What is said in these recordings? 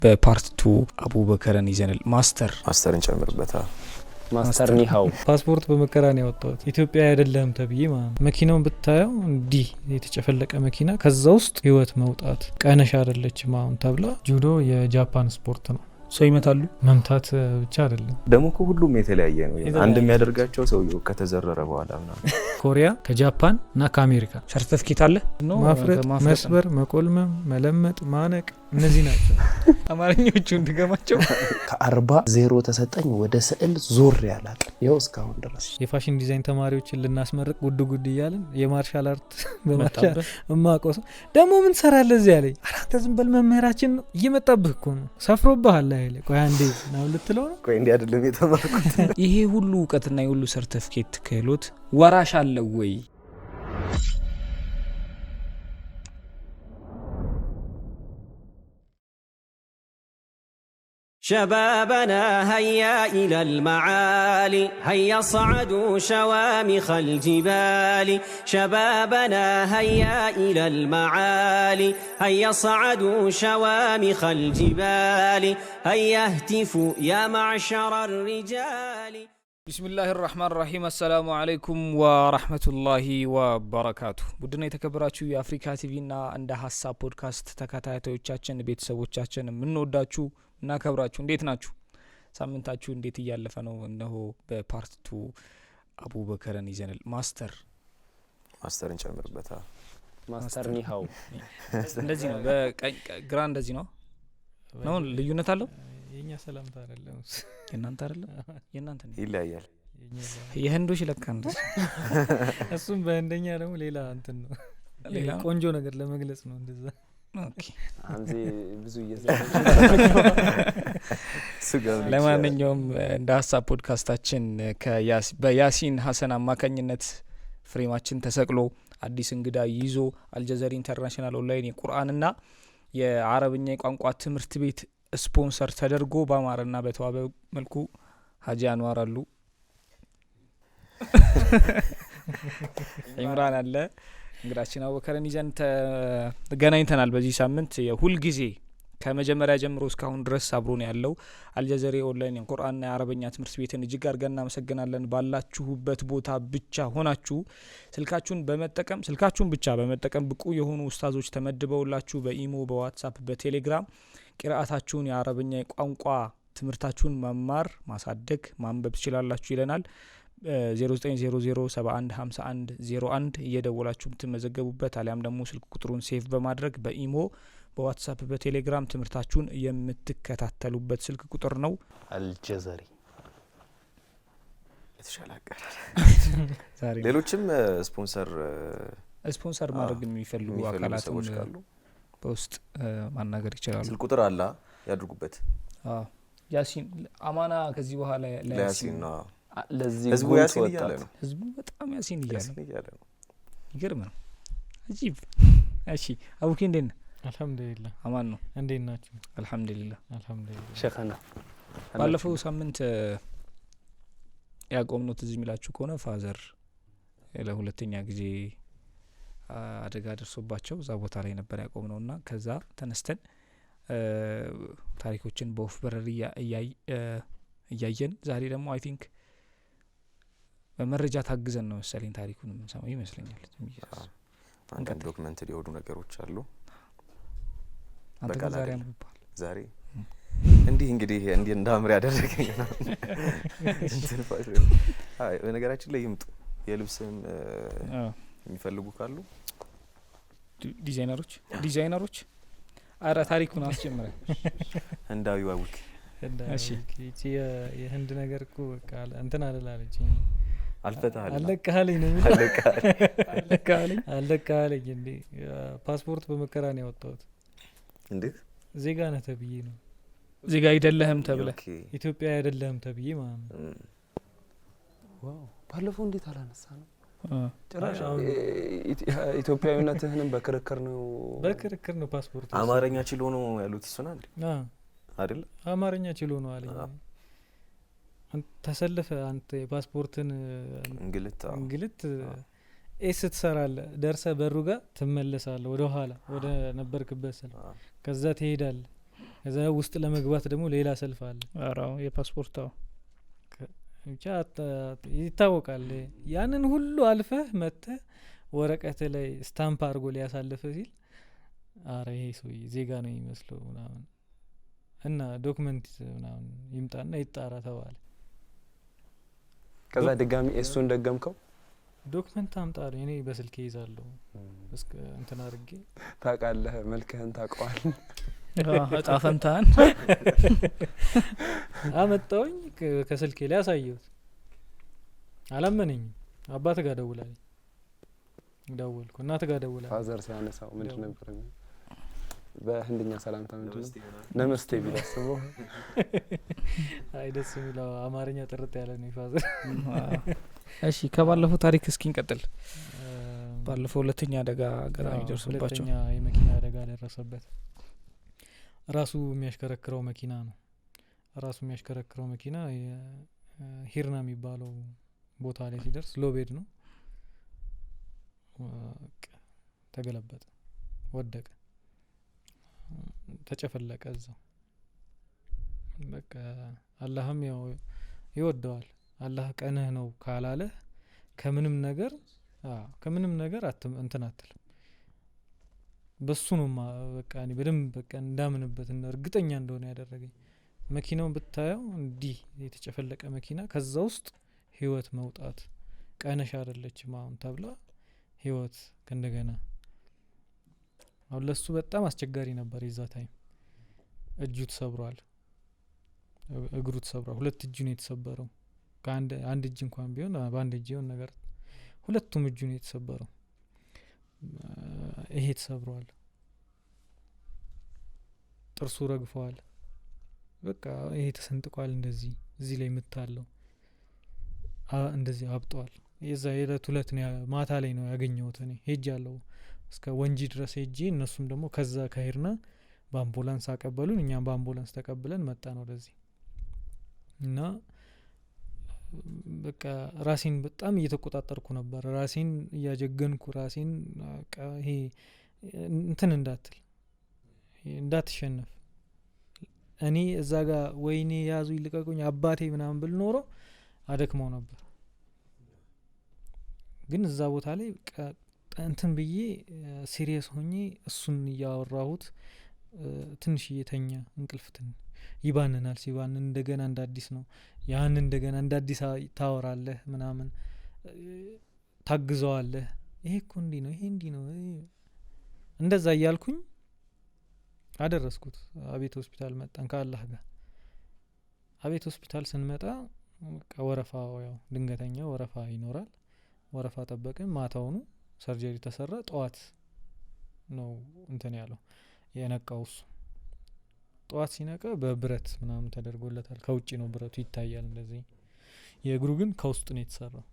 በፓርት 2 አቡበከርን ይዘናል። ማስተርን ጨምርበታ። ማስተር ኒሃው ፓስፖርት በመከራን ያወጣሁት ኢትዮጵያ አይደለም ተብዬ ማለት መኪናውን ብታየው እንዲህ የተጨፈለቀ መኪና ከዛ ውስጥ ህይወት መውጣት ቀነሽ አይደለችም አሁን ተብላ። ጁዶ የጃፓን ስፖርት ነው። ሰው ይመታሉ። መምታት ብቻ አይደለም ደግሞ ሁሉም የተለያየ ነው። አንድ የሚያደርጋቸው ሰውየው ከተዘረረ በኋላ ኮሪያ ከጃፓን እና ከአሜሪካ ሰርቲፊኬት አለ ነው። ማፍረጥ፣ መስበር፣ መቆልመም፣ መለመጥ፣ ማነቅ እነዚህ ናቸው። አማርኞቹ እንድገማቸው ከ40 ተሰጠኝ ወደ ስዕል ዞር ያላቅ ይኸው እስካሁን ድረስ የፋሽን ዲዛይን ተማሪዎችን ልናስመርቅ ጉድ እያልን የማርሻል አርት በማርሻል እማቆስ ደግሞ ምን ሰራለ እዚህ ያለኝ አራተ ዝም በል መምህራችን እየመጣብህ እኮ ነው ሰፍሮብሃል አይለ ቆይ አንዴ ነው ልትለው ነው። ቆይ እንዴ አይደለም የተማርኩት። ይሄ ሁሉ እውቀትና የሁሉ ሰርቲፊኬት ክህሎት ወራሽ አለው ወይ? شبابنا هيا إلى المعالي هيا صعدوا شوامخ الجبال شبابنا هيا إلى المعالي هيا صعدوا شوامخ الجبال هيا اهتفوا يا معشر الرجال بسم الله الرحمن الرحيم السلام عليكم ورحمة الله وبركاته ቡድና የተከበራችሁ የአፍሪካ ቲቪና እንደ ሐሳብ ፖድካስት ተከታታዮቻችን ቤተሰቦቻችን ምንወዳችሁ እና ከብራችሁ እንዴት ናችሁ? ሳምንታችሁ እንዴት እያለፈ ነው? እነሆ በፓርት 2 አቡበከርን ይዘናል። ማስተርን ጨምርበታ። ማስተር ኒሃው እንደዚህ ነው። በቀኝ ግራ እንደዚህ ነው። ነው ልዩነት አለው። የኛ ሰላምታ አይደለም የናንተ አይደለም። የናንተ ነው ይለያያል። የህንዶች ለካ እንደዚህ እሱም በእንደኛ ደግሞ ሌላ እንትን ነው። ሌላ ቆንጆ ነገር ለመግለጽ ነው እንደዛ። ኦኬ አንዚ ብዙ ለማንኛውም እንደ ሐሳብ ፖድካስታችን በያሲን ሐሰን አማካኝነት ፍሬማችን ተሰቅሎ አዲስ እንግዳ ይዞ አልጀዘሪ ኢንተርናሽናል ኦንላይን የቁርአንና የአረብኛ ቋንቋ ትምህርት ቤት ስፖንሰር ተደርጎ በአማረና በተዋበ መልኩ ሀጂ አንዋር አሉ፣ ኢምራን አለ። እንግዳችን አቡበከርን ይዘን ተገናኝተናል። በዚህ ሳምንት የሁል ጊዜ ከመጀመሪያ ጀምሮ እስካሁን ድረስ አብሮን ያለው አልጀዘሪ ኦንላይን የቁርአንና የአረብኛ ትምህርት ቤትን እጅግ አድርገን እናመሰግናለን። ባላችሁበት ቦታ ብቻ ሆናችሁ ስልካችሁን ብቻ በመጠቀም ብቁ የሆኑ ኡስታዞች ተመድበውላችሁ በኢሞ፣ በዋትስአፕ፣ በቴሌግራም ቂራአታችሁን የአረብኛ ቋንቋ ትምህርታችሁን መማር፣ ማሳደግ፣ ማንበብ ትችላላችሁ ይለናል። 0900715101 እየደወላችሁ የምትመዘገቡበት አሊያም ደግሞ ስልክ ቁጥሩን ሴቭ በማድረግ በኢሞ፣ በዋትስአፕ፣ በቴሌግራም ትምህርታችሁን የምትከታተሉበት ስልክ ቁጥር ነው። አልጀዘሪ የተሻላቀረ ዛሬ ሌሎችም ስፖንሰር ማድረግ የሚፈልጉ አካላትም ካሉ በውስጥ ማናገር ይችላሉ። ስልክ ቁጥር አለ ያድርጉበት። ያሲን አማና ከዚህ በኋላ ለያሲን ነው ለዚህ ህዝቡ ያሲን እያለ ነው። ህዝቡ በጣም ያሲን እያለ ነው። ይገርም ነው። አጂብ። እሺ አቡኪ እንዴት ነህ? አልহামዱሊላህ አማን ነው። እንዴት ናችሁ? አልহামዱሊላህ ሸኸና ባለፈው ሳምንት ያቆምነው ትዝ የሚላችሁ ከሆነ ፋዘር ለሁለተኛ ጊዜ አደጋ ደርሶባቸው እዛ ቦታ ላይ ነበር ያቆምነውና ከዛ ተነስተን ታሪኮችን በወፍ በረር እያየን ዛሬ ደግሞ አይ ቲንክ በመረጃ ታግዘን ነው መሰለኝ ታሪኩን የምንሰማው ይመስለኛል። አንዳንድ ዶክመንት የሆኑ ነገሮች አሉ። በቃ ዛሬ እንግዲህ እንዳምር ያደረገኝ ነው። በነገራችን ላይ ይምጡ የልብስም የሚፈልጉ ካሉ ዲዛይነሮች አራ ታሪኩን አስጀምረ እንዳው አውክ እሺ የህንድ ነገር እኮ በቃ እንትን አለላለች አልፈታል አለቀሃለኝ ነው አለቀሃለኝ እንዴ ፓስፖርት በመከራን ያወጣሁት። እንዴት ዜጋ ነህ ተብዬ ነው። ዜጋ አይደለህም ተብለ ኢትዮጵያ አይደለህም ተብዬ ማለት ነው። ዋው ባለፈው እንዴት አላነሳ ነው ጭራሽ ኢትዮጵያዊነትህንም በክርክር ነው ፓስፖርት አማርኛ ችሎ ነው ያሉት እሱና እንዴ አይደል? አማርኛ ችሎ ነው አለኝ። ተሰልፈ አንተ የፓስፖርትን እንግልት ኤስ ትሰራለህ፣ ደርሰህ በሩ ጋር ትመለሳለህ ወደ ኋላ ወደ ነበርክበት ሰል ከዛ ትሄዳለህ። ከዛ ውስጥ ለመግባት ደግሞ ሌላ ሰልፍ አለ። አራው የፓስፖርት ብቻ ይታወቃል። ያንን ሁሉ አልፈህ መጥተህ ወረቀት ላይ ስታምፕ አድርጎ ሊያሳልፍ ሲል አረ ይሄ ሰው ዜጋ ነው የሚመስለው ምናምን እና ዶክመንት ምናምን ይምጣና ይጣራ ተባለ። ከዛ ድጋሚ እሱን ደገምከው? ዶክመንት አምጣሪ እኔ በስልክ ይዛለሁ እስከ እንትና አድርጌ ታውቃለህ፣ መልክህን ታውቀዋል። እጣ ፈንታን አመጣውኝ ከስልኬ ላይ አሳየሁት። አላመነኝም። አባት ጋር ደውላለኝ። ደወልኩ እናት ጋር ደውላለኝ። ፋዘር ሲያነሳው ምንድን ነበር በህንድኛ ሰላምታ ምንድን ነው? ነመስቴ ቢላስቦ አይ ደስ የሚለው አማርኛ ጥርት ያለ ነው ፋዘር። እሺ ከባለፈው ታሪክ እስኪ እንቀጥል። ባለፈው ሁለተኛ አደጋ ገራሚ ደርሶባቸው ሁለተኛ የመኪና አደጋ ደረሰበት። ራሱ የሚያሽከረክረው መኪና ነው። ራሱ የሚያሽከረክረው መኪና ሂርና የሚባለው ቦታ ላይ ሲደርስ ሎቤድ ነው። ተገለበጠ፣ ወደቀ፣ ተጨፈለቀ እዛው። በቃ አላህም ያው ይወደዋል። አላህ ቀንህ ነው ካላለ ከምንም ነገር እንትን አትልም። በሱ ነው በቃ እኔ በደንብ በቃ እንዳምንበት እና እርግጠኛ እንደሆነ ያደረገኝ። መኪናውን ብታየው እንዲህ የተጨፈለቀ መኪና ከዛ ውስጥ ህይወት መውጣት ቀነሽ አይደለችም አሁን ተብላ ህይወት ከእንደገና አሁን ለሱ በጣም አስቸጋሪ ነበር የዛ ታይም። እጁ ተሰብሯል፣ እግሩ ተሰብሯል። ሁለት እጁ ነው የተሰበረው። አንድ እጅ እንኳን ቢሆን በአንድ እጅ የሆነ ነገር ሁለቱም እጁ ነው የተሰበረው። ይሄ ተሰብሯል፣ ጥርሱ ረግፏል። በቃ ይሄ ተሰንጥቋል። እንደዚህ እዚህ ላይ ምታለው እንደዚህ አብጧል። የዛ የለት ሁለት ነው ማታ ላይ ነው ያገኘሁት እኔ ሄጃለሁ እስከ ወንጂ ድረስ ሄጄ እነሱም ደግሞ ከዛ ከሄድና በአምቡላንስ አቀበሉን። እኛም በአምቡላንስ ተቀብለን መጣን ወደዚህ እና በቃ ራሴን በጣም እየተቆጣጠርኩ ነበር። ራሴን እያጀገንኩ ራሴን ይሄ እንትን እንዳትሸነፍ እኔ እዛ ጋር ወይኔ ያዙ ይልቀቁኝ አባቴ ምናምን ብል ኖሮ አደክመው ነበር። ግን እዛ ቦታ ላይ እንትን ብዬ ሲሪየስ ሆኜ እሱን እያወራሁት ትንሽ እየተኛ እንቅልፍትን ይባንናል። ሲባንን እንደገና እንደ አዲስ ነው ያን እንደገና እንደ አዲስ ታወራለህ ምናምን ታግዘዋለህ። ይሄ እኮ እንዲህ ነው፣ ይሄ እንዲህ ነው፣ እንደዛ እያልኩኝ አደረስኩት። አቤት ሆስፒታል መጣን ከአላህ ጋር። አቤት ሆስፒታል ስንመጣ ወረፋው ያው ድንገተኛ ወረፋ ይኖራል። ወረፋ ጠበቅን። ማታውኑ ሰርጀሪ ተሰራ። ጠዋት ነው እንትን ያለው የነቃው እሱ። ጠዋት ሲነቃ በብረት ምናምን ተደርጎለታል። ከውጭ ነው ብረቱ ይታያል እንደዚህ። የእግሩ ግን ከውስጥ ነው የተሰራው።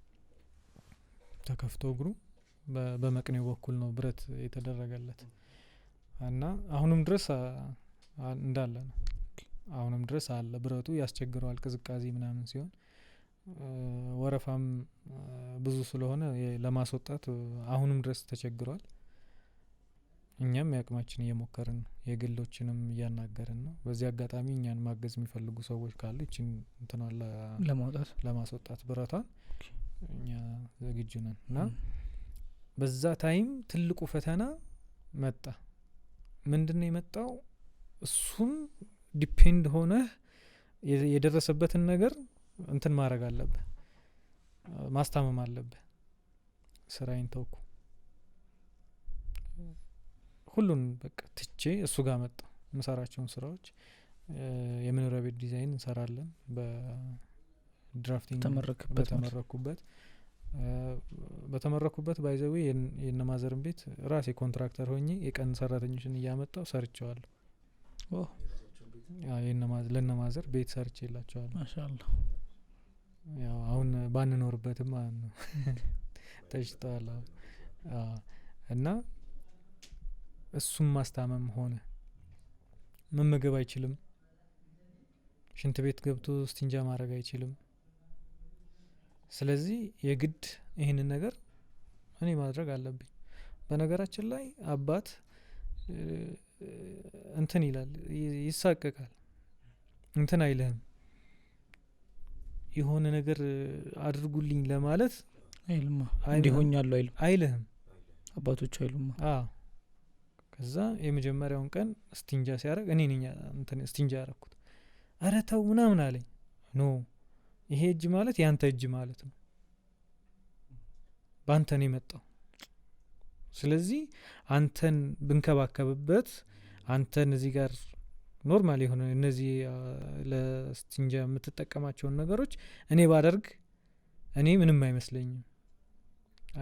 ተከፍቶ እግሩ በመቅኔው በኩል ነው ብረት የተደረገለት እና አሁንም ድረስ እንዳለ ነው። አሁንም ድረስ አለ ብረቱ። ያስቸግረዋል ቅዝቃዜ ምናምን ሲሆን ወረፋም ብዙ ስለሆነ ለማስወጣት አሁንም ድረስ ተቸግሯል። እኛም ያቅማችን እየሞከርን ነው። የግሎችንም እያናገርን ነው። በዚህ አጋጣሚ እኛን ማገዝ የሚፈልጉ ሰዎች ካሉ ይችን እንትናን ለማስወጣት ብረቷን እኛ ዝግጁ ነን እና በዛ ታይም ትልቁ ፈተና መጣ። ምንድነው የመጣው? እሱም ዲፔንድ ሆነ የደረሰበትን ነገር እንትን ማድረግ አለብህ፣ ማስታመም አለብህ። ስራዬን ተውኩ፣ ሁሉን በቃ ትቼ እሱ ጋር መጣ። የምሰራቸውን ስራዎች የመኖሪያ ቤት ዲዛይን እንሰራለን በድራፍቲንግ በተመረኩበት ባይዘዌ የነማዘርን ቤት ራሴ ኮንትራክተር ሆኜ የቀን ሰራተኞችን እያመጣው ሰርቼዋለሁ። ለነማዘር ቤት ሰርቼላቸዋለሁ። ማሻአላህ። ያው አሁን ባንኖርበትም ማለት ነው ተሽጧል እና እሱም ማስታመም ሆነ። መመገብ አይችልም። ሽንት ቤት ገብቶ ስቲንጃ ማድረግ አይችልም። ስለዚህ የግድ ይህንን ነገር እኔ ማድረግ አለብኝ። በነገራችን ላይ አባት እንትን ይላል ይሳቀቃል እንትን አይልህም የሆነ ነገር አድርጉልኝ ለማለት አይልማ እንዲሆኛሉ አይልህም አባቶች አይሉማ ከዛ የመጀመሪያውን ቀን ስቲንጃ ሲያረግ እኔ ነኝ እንትን ስቲንጃ ያረኩት አረ ተው ምናምን አለኝ ኖ ይሄ እጅ ማለት ያንተ እጅ ማለት ነው ባንተ ነው የመጣው ስለዚህ አንተን ብንከባከብበት አንተን እዚህ ጋር ኖርማል የሆነ እነዚህ ለስቲንጃ የምትጠቀማቸውን ነገሮች እኔ ባደርግ እኔ ምንም አይመስለኝም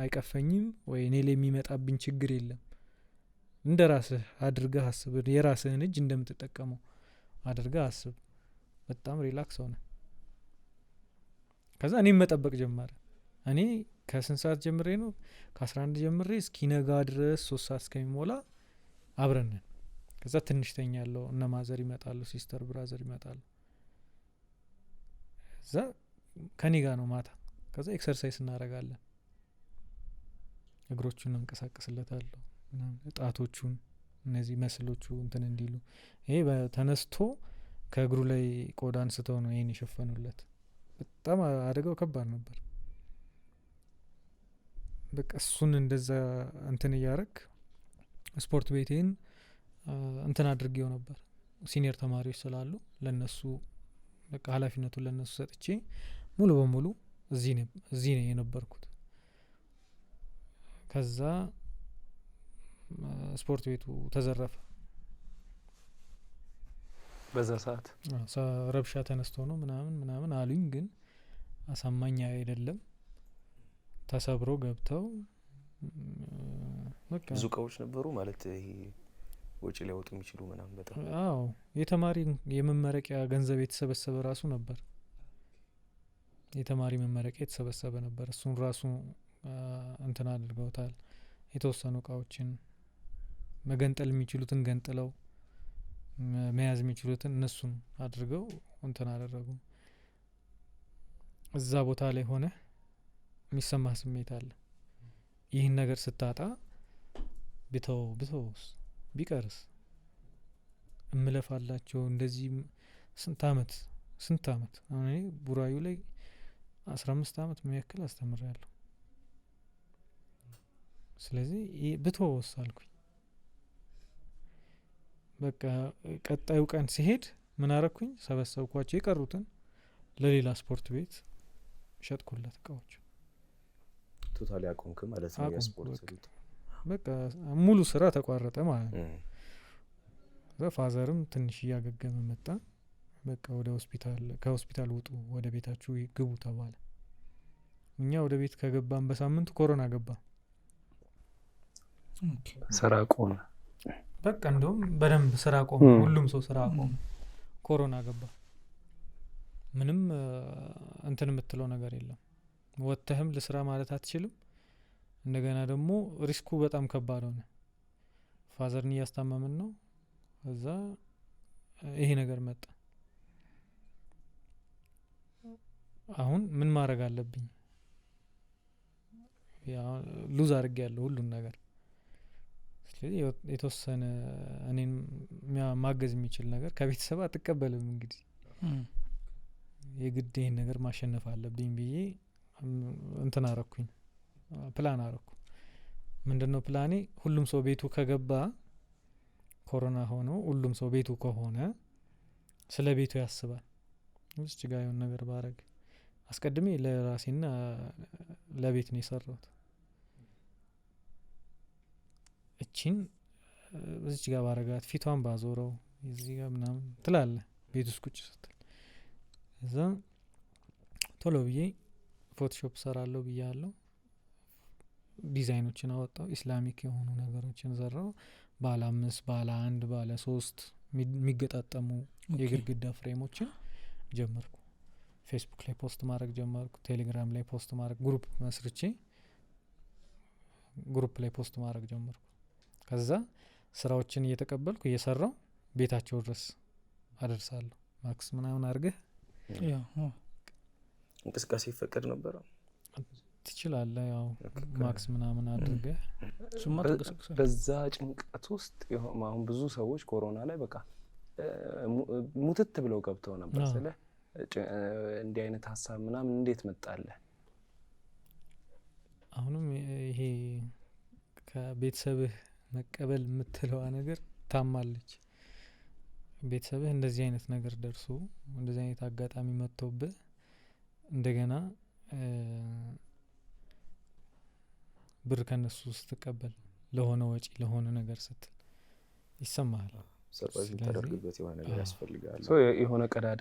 አይቀፈኝም ወይ እኔ ላይ የሚመጣብኝ ችግር የለም እንደ ራስህ አድርገህ አስብ የራስህን እጅ እንደምትጠቀመው አድርገህ አስብ በጣም ሪላክስ ሆነ ከዛ እኔም መጠበቅ ጀመረ እኔ ከስንት ሰዓት ጀምሬ ነው ከ11 ጀምሬ እስኪነጋ ድረስ 3 ሰዓት እስከሚሞላ አብረን ከዛ ትንሽ ተኛለሁ እነ ማዘር ይመጣሉ ሲስተር ብራዘር ይመጣሉ ከዛ ከኔ ጋር ነው ማታ ከዛ ኤክሰርሳይዝ እናደርጋለን እግሮቹን እንቀሳቀስለታለሁ ጣቶቹን እነዚህ መስሎቹ እንትን እንዲሉ ይሄ በተነስቶ ከእግሩ ላይ ቆዳ አንስተው ነው ይሄን የሸፈኑለት በጣም አደጋው ከባድ ነበር በቃ እሱን እንደዛ እንትን እያረክ ስፖርት ቤቴን እንትን አድርጌው ነበር ሲኒየር ተማሪዎች ስላሉ ለነሱ በቃ ኃላፊነቱን ለነሱ ሰጥቼ ሙሉ በሙሉ እዚህ ነው የነበርኩት ከዛ ስፖርት ቤቱ ተዘረፈ በዛ ሰዓት ረብሻ ተነስቶ ነው ምናምን አሉኝ ግን አሳማኝ አይደለም ተሰብሮ ገብተው በቃ ብዙ እቃዎች ነበሩ ማለት ይሄ ወጪ ሊያወጡ የሚችሉ ምናምን በጣም አዎ የተማሪ የመመረቂያ ገንዘብ የተሰበሰበ ራሱ ነበር የተማሪ መመረቂያ የተሰበሰበ ነበር እሱን ራሱ እንትን አድርገውታል የተወሰኑ እቃዎችን መገንጠል የሚችሉትን ገንጥለው መያዝ የሚችሉትን እነሱን አድርገው እንትን አደረጉ እዛ ቦታ ላይ ሆነ የሚሰማ ስሜት አለ ይህን ነገር ስታጣ ቢተውስ ቢቀርስ እምለፋላቸው እንደዚህ ስንት አመት አሁን ቡራዩ ላይ 15 አመት የሚያክል አስተምሬያለሁ ስለዚህ ብተውስ አልኩኝ በቃ ቀጣዩ ቀን ሲሄድ ምን አረኩኝ ሰበሰብኳቸው የቀሩትን ለሌላ ስፖርት ቤት ሸጥኩለት እቃዎች ቶታሊ አቆምክ ማለት ነው የስፖርት ቤት በቃ ሙሉ ስራ ተቋረጠ ማለት ነው ፋዘርም ትንሽ እያገገመ መጣ በቃ ወደ ከሆስፒታል ውጡ ወደ ቤታችሁ ግቡ ተባለ እኛ ወደ ቤት ከገባን በሳምንቱ ኮሮና ገባ ስራ ቆመ በቃ እንደውም በደንብ ስራ ቆመ ሁሉም ሰው ስራ ቆመ ኮሮና ገባ ምንም እንትን የምትለው ነገር የለም ወጥተህም ለስራ ማለት አትችልም እንደገና ደግሞ ሪስኩ በጣም ከባድ ሆነ ፋዘርን እያስታመምን ነው እዛ ይሄ ነገር መጣ አሁን ምን ማድረግ አለብኝ ያ ሉዝ አድርጌያለሁ ሁሉን ነገር ስለዚህ የተወሰነ እኔን ማገዝ የሚችል ነገር ከቤተሰብ አትቀበልም እንግዲህ የግድ ይሄን ነገር ማሸነፍ አለብኝ ብዬ እንትን አረኩኝ ፕላን አረኩ ምንድነው ፕላኔ ሁሉም ሰው ቤቱ ከገባ ኮሮና ሆኖ ሁሉም ሰው ቤቱ ከሆነ ስለ ቤቱ ያስባል እዚህ ጋር የሆነ ነገር ባረግ አስቀድሜ ለራሴና ለቤት ነው የሰራሁት እቺን እዚህ ጋር ባረጋት ፊቷን ባዞረው እዚህ ጋር ምናምን ትላለ ቤት ውስጥ ቁጭ ስትል እዛ ቶሎ ብዬ ፎቶሾፕ ሰራለሁ ብያለሁ ዲዛይኖችን አወጣው ኢስላሚክ የሆኑ ነገሮችን ዘራው ባለ 5 ባለ 1 ባለ 3 የሚገጣጠሙ የግድግዳ ፍሬሞችን ጀመርኩ ፌስቡክ ላይ ፖስት ማድረግ ጀመርኩ ቴሌግራም ላይ ፖስት ማድረግ ግሩፕ መስርቼ ግሩፕ ላይ ፖስት ማድረግ ጀመርኩ ከዛ ስራዎችን እየተቀበልኩ እየሰራው ቤታቸው ድረስ አደርሳለሁ ማክስ ምናምን አድርገህ እንቅስቃሴ ይፈቀድ ነበር ትችላለህ ያው ማክስ ምናምን አድርገህ ሱማ ተቀሰቀሰ በዛ ጭንቀት ውስጥ አሁን ብዙ ሰዎች ኮሮና ላይ በቃ ሙትት ብለው ገብተው ነበር። ስለ እንዲህ አይነት ሀሳብ ምናምን እንዴት መጣለህ? አሁንም ይሄ ከቤተሰብህ መቀበል የምትለዋ ነገር ታማለች። ቤተሰብህ እንደዚህ አይነት ነገር ደርሶ እንደዚህ አይነት አጋጣሚ መጥቶብህ እንደገና ብር ከነሱ ስትቀበል ለሆነ ወጪ ለሆነ ነገር ስትል ይሰማሃል። ሰርቫይቭ ታደርግበት የሆነ ነገር ያስፈልጋል። የሆነ ቀዳዳ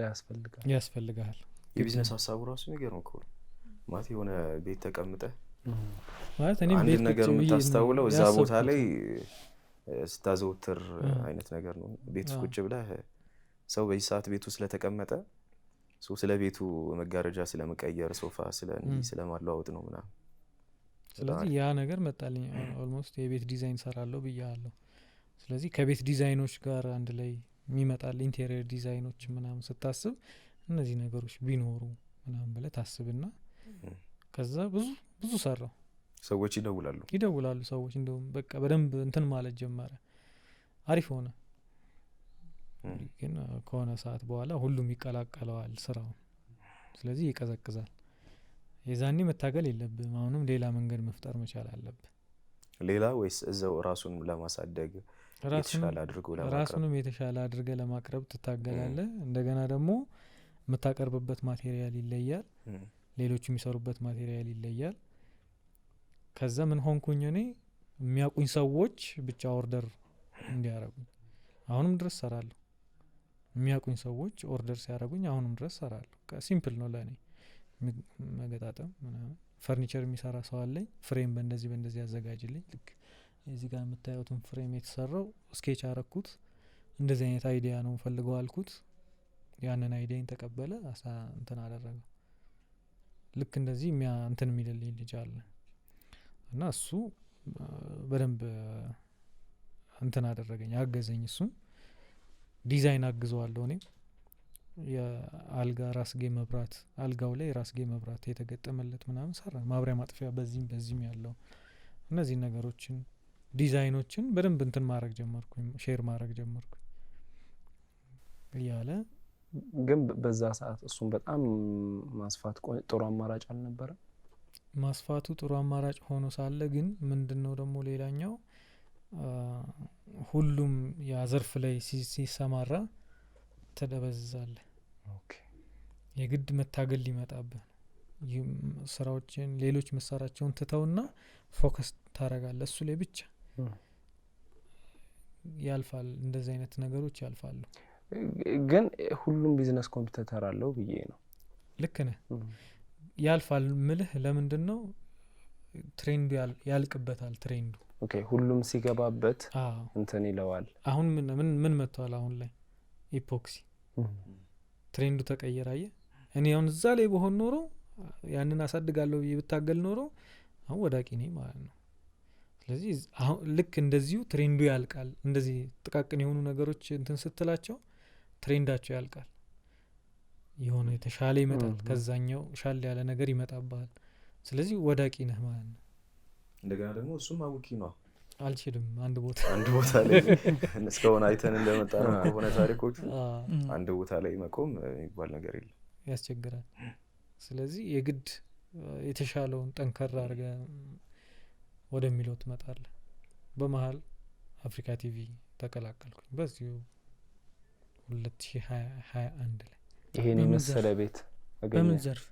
ያስፈልጋል። የቢዝነስ ሀሳቡ ራሱ የሚገርም እኮ ነው ማለት የሆነ ቤት ተቀምጠህ ማለት እኔም አንድ ቤት ነገር ቁጭ ብዬ የምታስተውለው እዛ ቦታ ያሰብኩት ላይ ስታዘወትር አይነት ነገር ነው። ቤት ቁጭ ብለህ ሰው በዚህ ሰዓት ቤቱ ስለተቀመጠ ስለ ቤቱ መጋረጃ ስለመቀየር ሶፋ ስለማለዋወጥ ነው ምናምን። ስለዚህ ያ ነገር መጣልኝ። ኦልሞስት የቤት ዲዛይን ሰራለሁ ብያለሁ። ስለዚህ ከቤት ዲዛይኖች ጋር አንድ ላይ የሚመጣል ኢንቴሪየር ዲዛይኖች ምናምን ስታስብ እነዚህ ነገሮች ቢኖሩ ምናምን ብለህ ታስብና ከዛ ብዙ ሰራው። ሰዎች ይደውላሉ ሰዎች እንደውም በቃ በደንብ እንትን ማለት ጀመረ። አሪፍ ሆነ። ግን ከሆነ ሰዓት በኋላ ሁሉም ይቀላቀለዋል ስራውን። ስለዚህ ይቀዘቅዛል። የዛኔ መታገል የለብህም። አሁንም ሌላ መንገድ መፍጠር መቻል አለብህ። ሌላ ወይስ እዛው ራሱን ለማሳደግ የተሻለ አድርጎ ለማቅረብ ራሱንም የተሻለ አድርገህ ለማቅረብ ትታገላለህ። እንደገና ደግሞ የምታቀርብበት ማቴሪያል ይለያል። ሌሎቹ የሚሰሩበት ማቴሪያል ይለያል። ከዛ ምን ሆንኩኝ እኔ የሚያውቁኝ ሰዎች ብቻ ኦርደር እንዲያረጉኝ አሁንም ድረስ ሰራለሁ። የሚያውቁኝ ሰዎች ኦርደር ሲያረጉኝ አሁንም ድረስ ሰራለሁ። ሲምፕል ነው ለእኔ መገጣጠም ምናምን። ፈርኒቸር የሚሰራ ሰው አለኝ። ፍሬም በእንደዚህ ያዘጋጅልኝ። ልክ እዚህ ጋር የምታዩትን ፍሬም የተሰራው ስኬች አረኩት። እንደዚህ አይነት አይዲያ ነው ፈልገው አልኩት። ያንን አይዲያን ተቀበለ፣ እንትን አደረገው። ልክ እንደዚህ እንትን የሚልልኝ ልጅ አለ እና እሱ በደንብ እንትን አደረገኝ፣ አገዘኝ። እሱም ዲዛይን አግዘዋለሁ። እኔም የአልጋ ራስጌ መብራት፣ አልጋው ላይ ራስጌ መብራት የተገጠመለት ምናምን ሰራ። ማብሪያ ማጥፊያ በዚህም ያለው እነዚህ ነገሮችን ዲዛይኖችን በደንብ እንትን ማድረግ ጀመርኩኝ፣ ሼር ማድረግ ጀመርኩኝ እያለ ግን በዛ ሰዓት እሱም በጣም ማስፋት ጥሩ አማራጭ አልነበረ። ማስፋቱ ጥሩ አማራጭ ሆኖ ሳለ ግን ምንድነው ደግሞ ሌላኛው ሁሉም ያ ዘርፍ ላይ ሲሰማራ ተደበዝዛለህ። የግድ መታገል ሊመጣብህ ነው። ስራዎችን ሌሎች መሳራቸውን ትተውና ፎከስ ታረጋለህ እሱ ላይ ብቻ። ያልፋል፣ እንደዚህ አይነት ነገሮች ያልፋሉ። ግን ሁሉም ቢዝነስ ኮምፒውተር አለው ብዬ ነው። ልክ ነህ። ያልፋል ምልህ ለምንድን ነው? ትሬንዱ ያልቅበታል። ትሬንዱ ሁሉም ሲገባበት እንትን ይለዋል። አሁን ምን መጥቷል? አሁን ላይ ኢፖክሲ ትሬንዱ ተቀየራየ። እኔ አሁን እዛ ላይ በሆን ኖሮ ያንን አሳድጋለሁ ብዬ ብታገል ኖሮ አሁን ወዳቂ ነኝ ማለት ነው። ስለዚህ አሁን ልክ እንደዚሁ ትሬንዱ ያልቃል። እንደዚህ ጥቃቅን የሆኑ ነገሮች እንትን ስትላቸው ትሬንዳቸው ያልቃል። የሆነ የተሻለ ይመጣል። ከዛኛው ሻል ያለ ነገር ይመጣባል። ስለዚህ ወዳቂ ነህ ማለት ነው። እንደገና ደግሞ እሱም አውቂ ነው። አልችልም አንድ ቦታ ላይ እስካሁን አይተን እንደመጣ ነው ከሆነ ታሪኮቹ አንድ ቦታ ላይ መቆም የሚባል ነገር የለም፣ ያስቸግራል። ስለዚህ የግድ የተሻለውን ጠንከር አድርገህ ወደሚለው ትመጣለህ። በመሀል አፍሪካ ቲቪ ተቀላቀልኩኝ በዚሁ 2021 ላይ። ይሄን የመሰለ ቤት በምን ዘርፍ?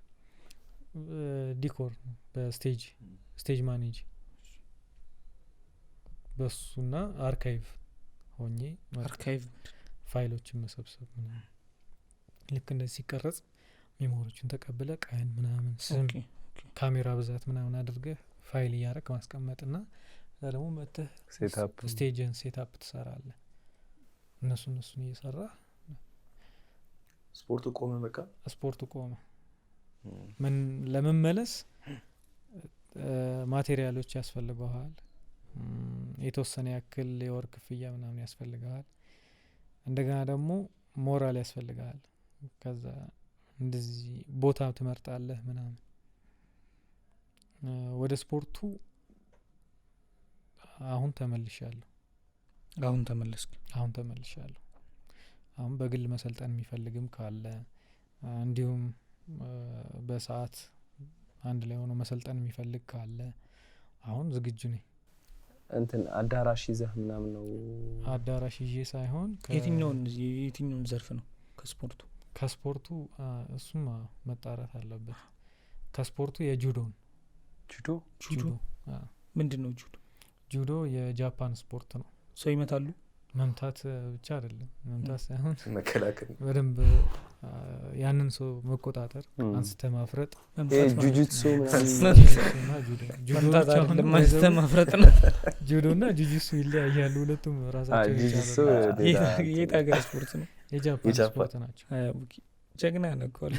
ዲኮር፣ በስቴጅ ማኔጅ በሱና አርካይቭ ሆኜ አርካይቭ ፋይሎችን መሰብሰብ ምናምን። ልክ እንደዚህ ሲቀረጽ ሜሞሪዎችን ተቀብለ ቀን ምናምን ስም ካሜራ ብዛት ምናምን አድርገህ ፋይል እያረክ ማስቀመጥና እዛ ደግሞ መጥተህ ስቴጅን ሴታፕ ትሰራለህ። እነሱን እየሰራ ስፖርቱ ቆመ። በቃ ስፖርቱ ቆመ። ምን ለመመለስ ማቴሪያሎች ያስፈልገዋል። የተወሰነ ያክል የወር ክፍያ ምናምን ያስፈልጋል። እንደገና ደግሞ ሞራል ያስፈልጋል። ከዛ እንደዚህ ቦታ ትመርጣለህ ምናምን። ወደ ስፖርቱ አሁን ተመልሻለሁ። አሁን ተመልሻለሁ። አሁን በግል መሰልጠን የሚፈልግም ካለ እንዲሁም በሰዓት አንድ ላይ ሆኖ መሰልጠን የሚፈልግ ካለ አሁን ዝግጁ ነኝ። እንትን አዳራሽ ይዘህ ምናምን ነው? አዳራሽ ይዤ ሳይሆን የትኛውን ዘርፍ ነው ከስፖርቱ? እሱም መጣራት አለበት። ከስፖርቱ የጁዶን ጁዶ ምንድነው? ጁዶ የጃፓን ስፖርት ነው። ሰው ይመታሉ? መምታት ብቻ አይደለም፣ መምታት ሳይሆን መከላከል፣ በደንብ ያንን ሰው መቆጣጠር፣ አንስተ ማፍረጥ፣ ጁጁትሱ ማፍረጥ ነው። ጁዶና ጁጁትሱ ይለያያሉ። ሁለቱም ራሳቸው የሀገር ስፖርት ነው፣ የጃፓን ስፖርት ናቸው። ጀግና ነኮለ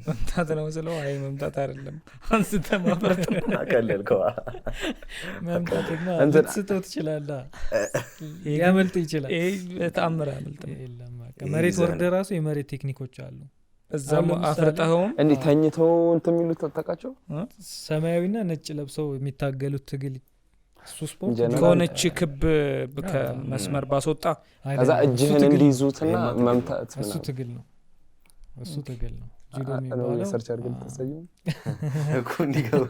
መምታት ነው ስለው አይ መምታት አይደለም አንስተ ማፍረጥ ነው። አቀለልከው። መምታትና ልትስተው ትችላለህ፣ ያመልጥ ይችላል። በተአምር ያመልጥ የለም። መሬት ወርደ ራሱ የመሬት ቴክኒኮች አሉ። እዛም አፍርጣውም እንዴ ተኝተው እንትን የሚሉት ተጠቃቸው ሰማያዊና ነጭ ለብሰው የሚታገሉት ትግል እሱ ስፖርት ከሆነች ክብ ከመስመር ባስወጣ ከዛ እጅህን እንዲይዙትና መምታት እሱ ትግል ነው። ጁዶ የሚባለው ሰርች አድርገን ተሰየው እኮ እንዲገው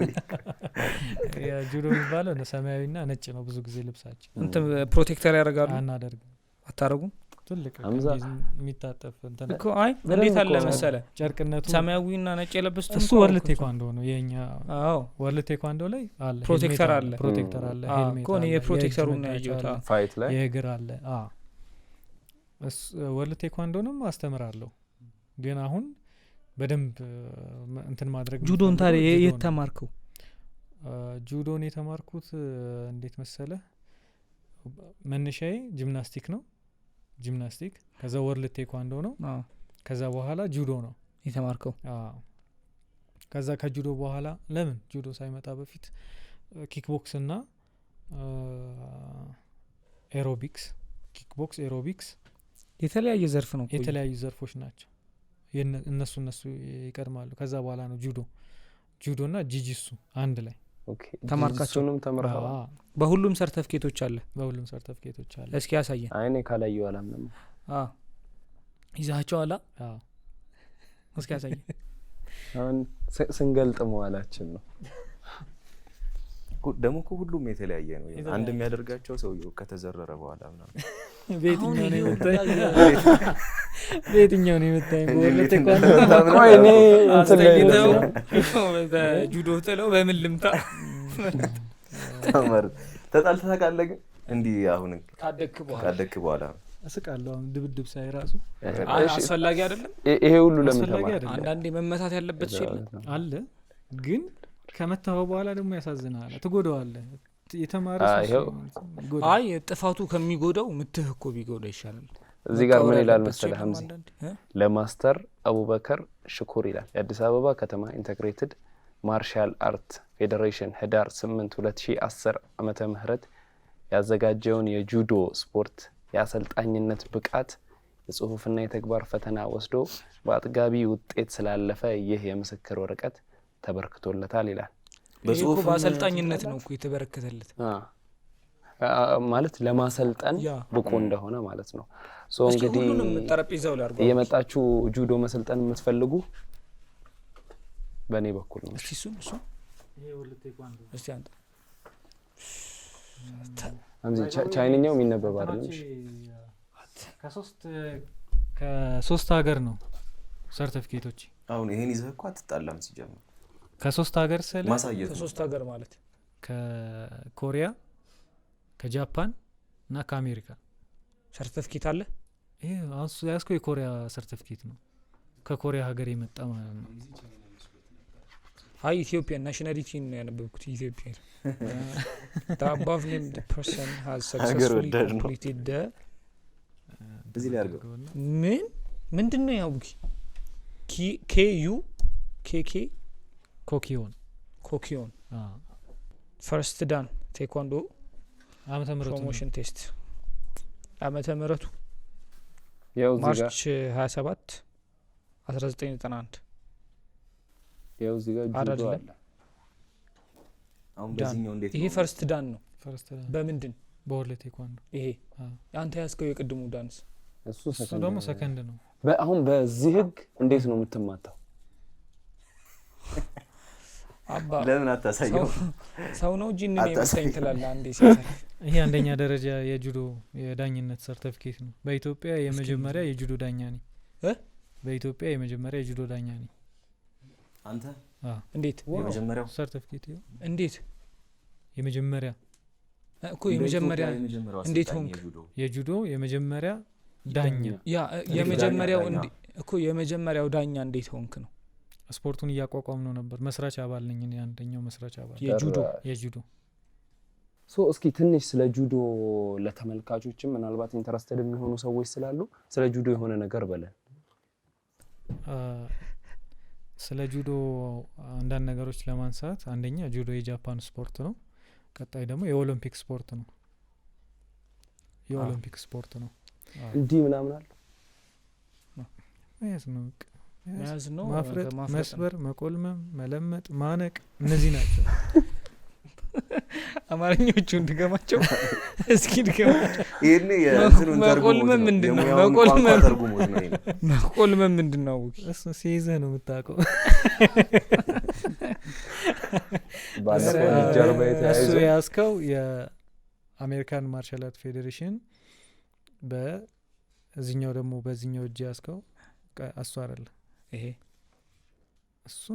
ጁዶ የሚባለው ሰማያዊና ነጭ ነው። ብዙ ጊዜ ልብሳችን እንትን ፕሮቴክተር ያደርጋሉ። አናደርግም። አታረጉም? ትልቅ የሚታጠፍ እንትን እኮ አይ እንዴት አለ መሰለ ጨርቅነቱ ሰማያዊና ነጭ የለበሱት እሱ ወርልድ ቴኳንዶ ነው የኛ። አዎ ወርልድ ቴኳንዶ ላይ አለ ፕሮቴክተር አለ ሄልሜት እኮ ነው የፕሮቴክተሩን ያዩታ ፋይት ላይ የእግር አለ። እሱ ወርልድ ቴኳንዶንም አስተምራለሁ፣ ግን አሁን በደንብ እንትን ማድረግ። ጁዶን ታዲያ የት ተማርከው? ጁዶን የተማርኩት እንዴት መሰለ፣ መነሻዬ ጂምናስቲክ ነው። ከዛ ወርልድ ቴኳንዶ ነው። ከዛ በኋላ ጁዶ ነው የተማርከው። ከዛ ከጁዶ በኋላ ለምን ጁዶ ሳይመጣ በፊት ኪክቦክስ እና ኤሮቢክስ፣ ኪክቦክስ ኤሮቢክስ የተለያየ ዘርፍ ነው፣ የተለያዩ ዘርፎች ናቸው። እነሱ ይቀድማሉ። ከዛ በኋላ ነው ጁዶና ጂጂሱ አንድ ላይ ተማርካቸውንም ተምረሃል? በሁሉም ሰርቲፊኬቶች አለ። እስኪ ያሳየን። አይኔ ካላየው አላምንም። ይዛቸው አላ እስኪ ያሳየን። አሁን ስንገልጥ መዋላችን ነው። ደግሞ ሁሉም የተለያየ ነው። አንድ የሚያደርጋቸው ሰውየው ከተዘረረ በኋላ ምናምን በየትኛው ነው የምታየው? በወርልድ ቴኳንዶ ቆይ እኔ በጁዶ ተለው በምን ልምታ ተመር ተጣልተህ ታውቃለህ? ግን እንዲህ አሁን ካደክ በኋላ እስቃለሁ። አሁን ድብድብ ሳይ ራሱ አስፈላጊ አይደለም ይሄ ሁሉ ለምን ተማር? አንዳንዴ መመታት ያለበት ሲል አለ፣ ግን ከመታው በኋላ ደግሞ ያሳዝናል፣ ትጎዳዋለህ። የተማረ ሰው አይ ጥፋቱ ከሚጎዳው ምትህ እኮ ቢጎዳው ይሻላል። እዚህ ጋር ምን ይላል መሰለህ ሐምዚ? ለማስተር አቡበከር ሽኩር ይላል። የአዲስ አበባ ከተማ ኢንተግሬትድ ማርሻል አርት ፌዴሬሽን ህዳር 8 2010 ዓመተ ምህረት ያዘጋጀውን የጁዶ ስፖርት የአሰልጣኝነት ብቃት የጽሁፍና የተግባር ፈተና ወስዶ በአጥጋቢ ውጤት ስላለፈ ይህ የምስክር ወረቀት ተበርክቶለታል ይላል። በጽሁፍ በአሰልጣኝነት ነው እኮ የተበረከተለት ማለት ለማሰልጠን ብቁ እንደሆነ ማለት ነው። ሶ እንግዲህ ሁሉንም ጠረጴዛው ላይ አድርገው የመጣችሁ ጁዶ መሰልጠን የምትፈልጉ በእኔ በኩል ነው። እሺ እሱ ይሄ ወርልድ ቴኳንዶ እስቲ አንተ አምዚ ቻይንኛው የሚነበብ አይደለም። ከሶስት ሀገር ነው ሰርቲፊኬቶች። አሁን ይሄን ይዘህ እኮ አትጣላም ሲጀምር። ከሶስት ሀገር ስለ ማሳየት ከሶስት ሀገር ማለት ከኮሪያ፣ ከጃፓን እና ከአሜሪካ ሰርቲፊኬት አለ። ይሄ አሁን ያስኮ የኮሪያ ሰርቲፊኬት ነው፣ ከኮሪያ ሀገር የመጣ ማለት ነው። አይ ኢትዮጵያን ናሽናሊቲ ነው ያነበብኩት። ኢትዮጵያ the above named person has successfully completed the እዚህ ላይ አድርገው ምንድነው ያው KU KK ኮኪዮን ፈርስት ዳን ቴኳንዶ ዓመተ ምህረቱ ፕሮሞሽን ቴስት ዓመተ ምህረቱ ያው ማርች 27 1991 ያው እዚህ ጋር ጁዶ አለ። አሁን በዚህኛው እንዴት ይሄ ፈርስት ዳን ነው ፈርስት በምንድን በወርልድ ቴኳንዶ ይሄ አንተ ያስከው የቅድሙ ዳንስ እሱ ደግሞ ሰከንድ ነው አሁን በዚህ ህግ እንዴት ነው የምትማታው አባ ለምን አታሳየው ሰው ነው ጂን ነው የሚሰኝ ትላል አንዴ ሲሰራ ይሄ አንደኛ ደረጃ የጁዶ የዳኝነት ሰርቲፊኬት ነው በኢትዮጵያ የመጀመሪያ የጁዶ ዳኛ ነኝ በኢትዮጵያ የመጀመሪያ የጁዶ ዳኛ ነኝ አንተ እንዴት የመጀመሪያው ሰርቲፊኬት እንዴት የመጀመሪያ እኮ የመጀመሪያ እንዴት ሆንክ የጁዶ የመጀመሪያ ዳኛ ያ የመጀመሪያው እኮ የመጀመሪያው ዳኛ እንዴት ሆንክ ነው ስፖርቱን እያቋቋም ነው ነበር መስራች አባል ነኝ እኔ አንደኛው መስራች አባል የጁዶ ሶ እስኪ ትንሽ ስለ ጁዶ ለተመልካቾችም ምናልባት ኢንተረስተድ የሚሆኑ ሰዎች ስላሉ ስለ ጁዶ የሆነ ነገር በለን ስለ ጁዶ አንዳንድ ነገሮች ለማንሳት አንደኛ ጁዶ የጃፓን ስፖርት ነው ቀጣይ ደግሞ የኦሎምፒክ ስፖርት ነው የኦሎምፒክ ስፖርት ነው እንዲ ምናምን አለ ያዝ ነው ማፍረጥ መስበር መቆልመም መለመጥ ማነቅ እነዚህ ናቸው አማርኞቹ እንድገማቸው እስኪ ድገማቸው ይሄን የእንትኑን መቆልመም ምንድነው መቆልመም ምንድነው እሱ ሲይዘህ ነው የምታውቀው እሱ ያስከው የአሜሪካን ማርሻል አርት ፌዴሬሽን በዚህኛው ደግሞ በዚህኛው እጅ ያስከው እሱ አይደለ ይሄ እሱ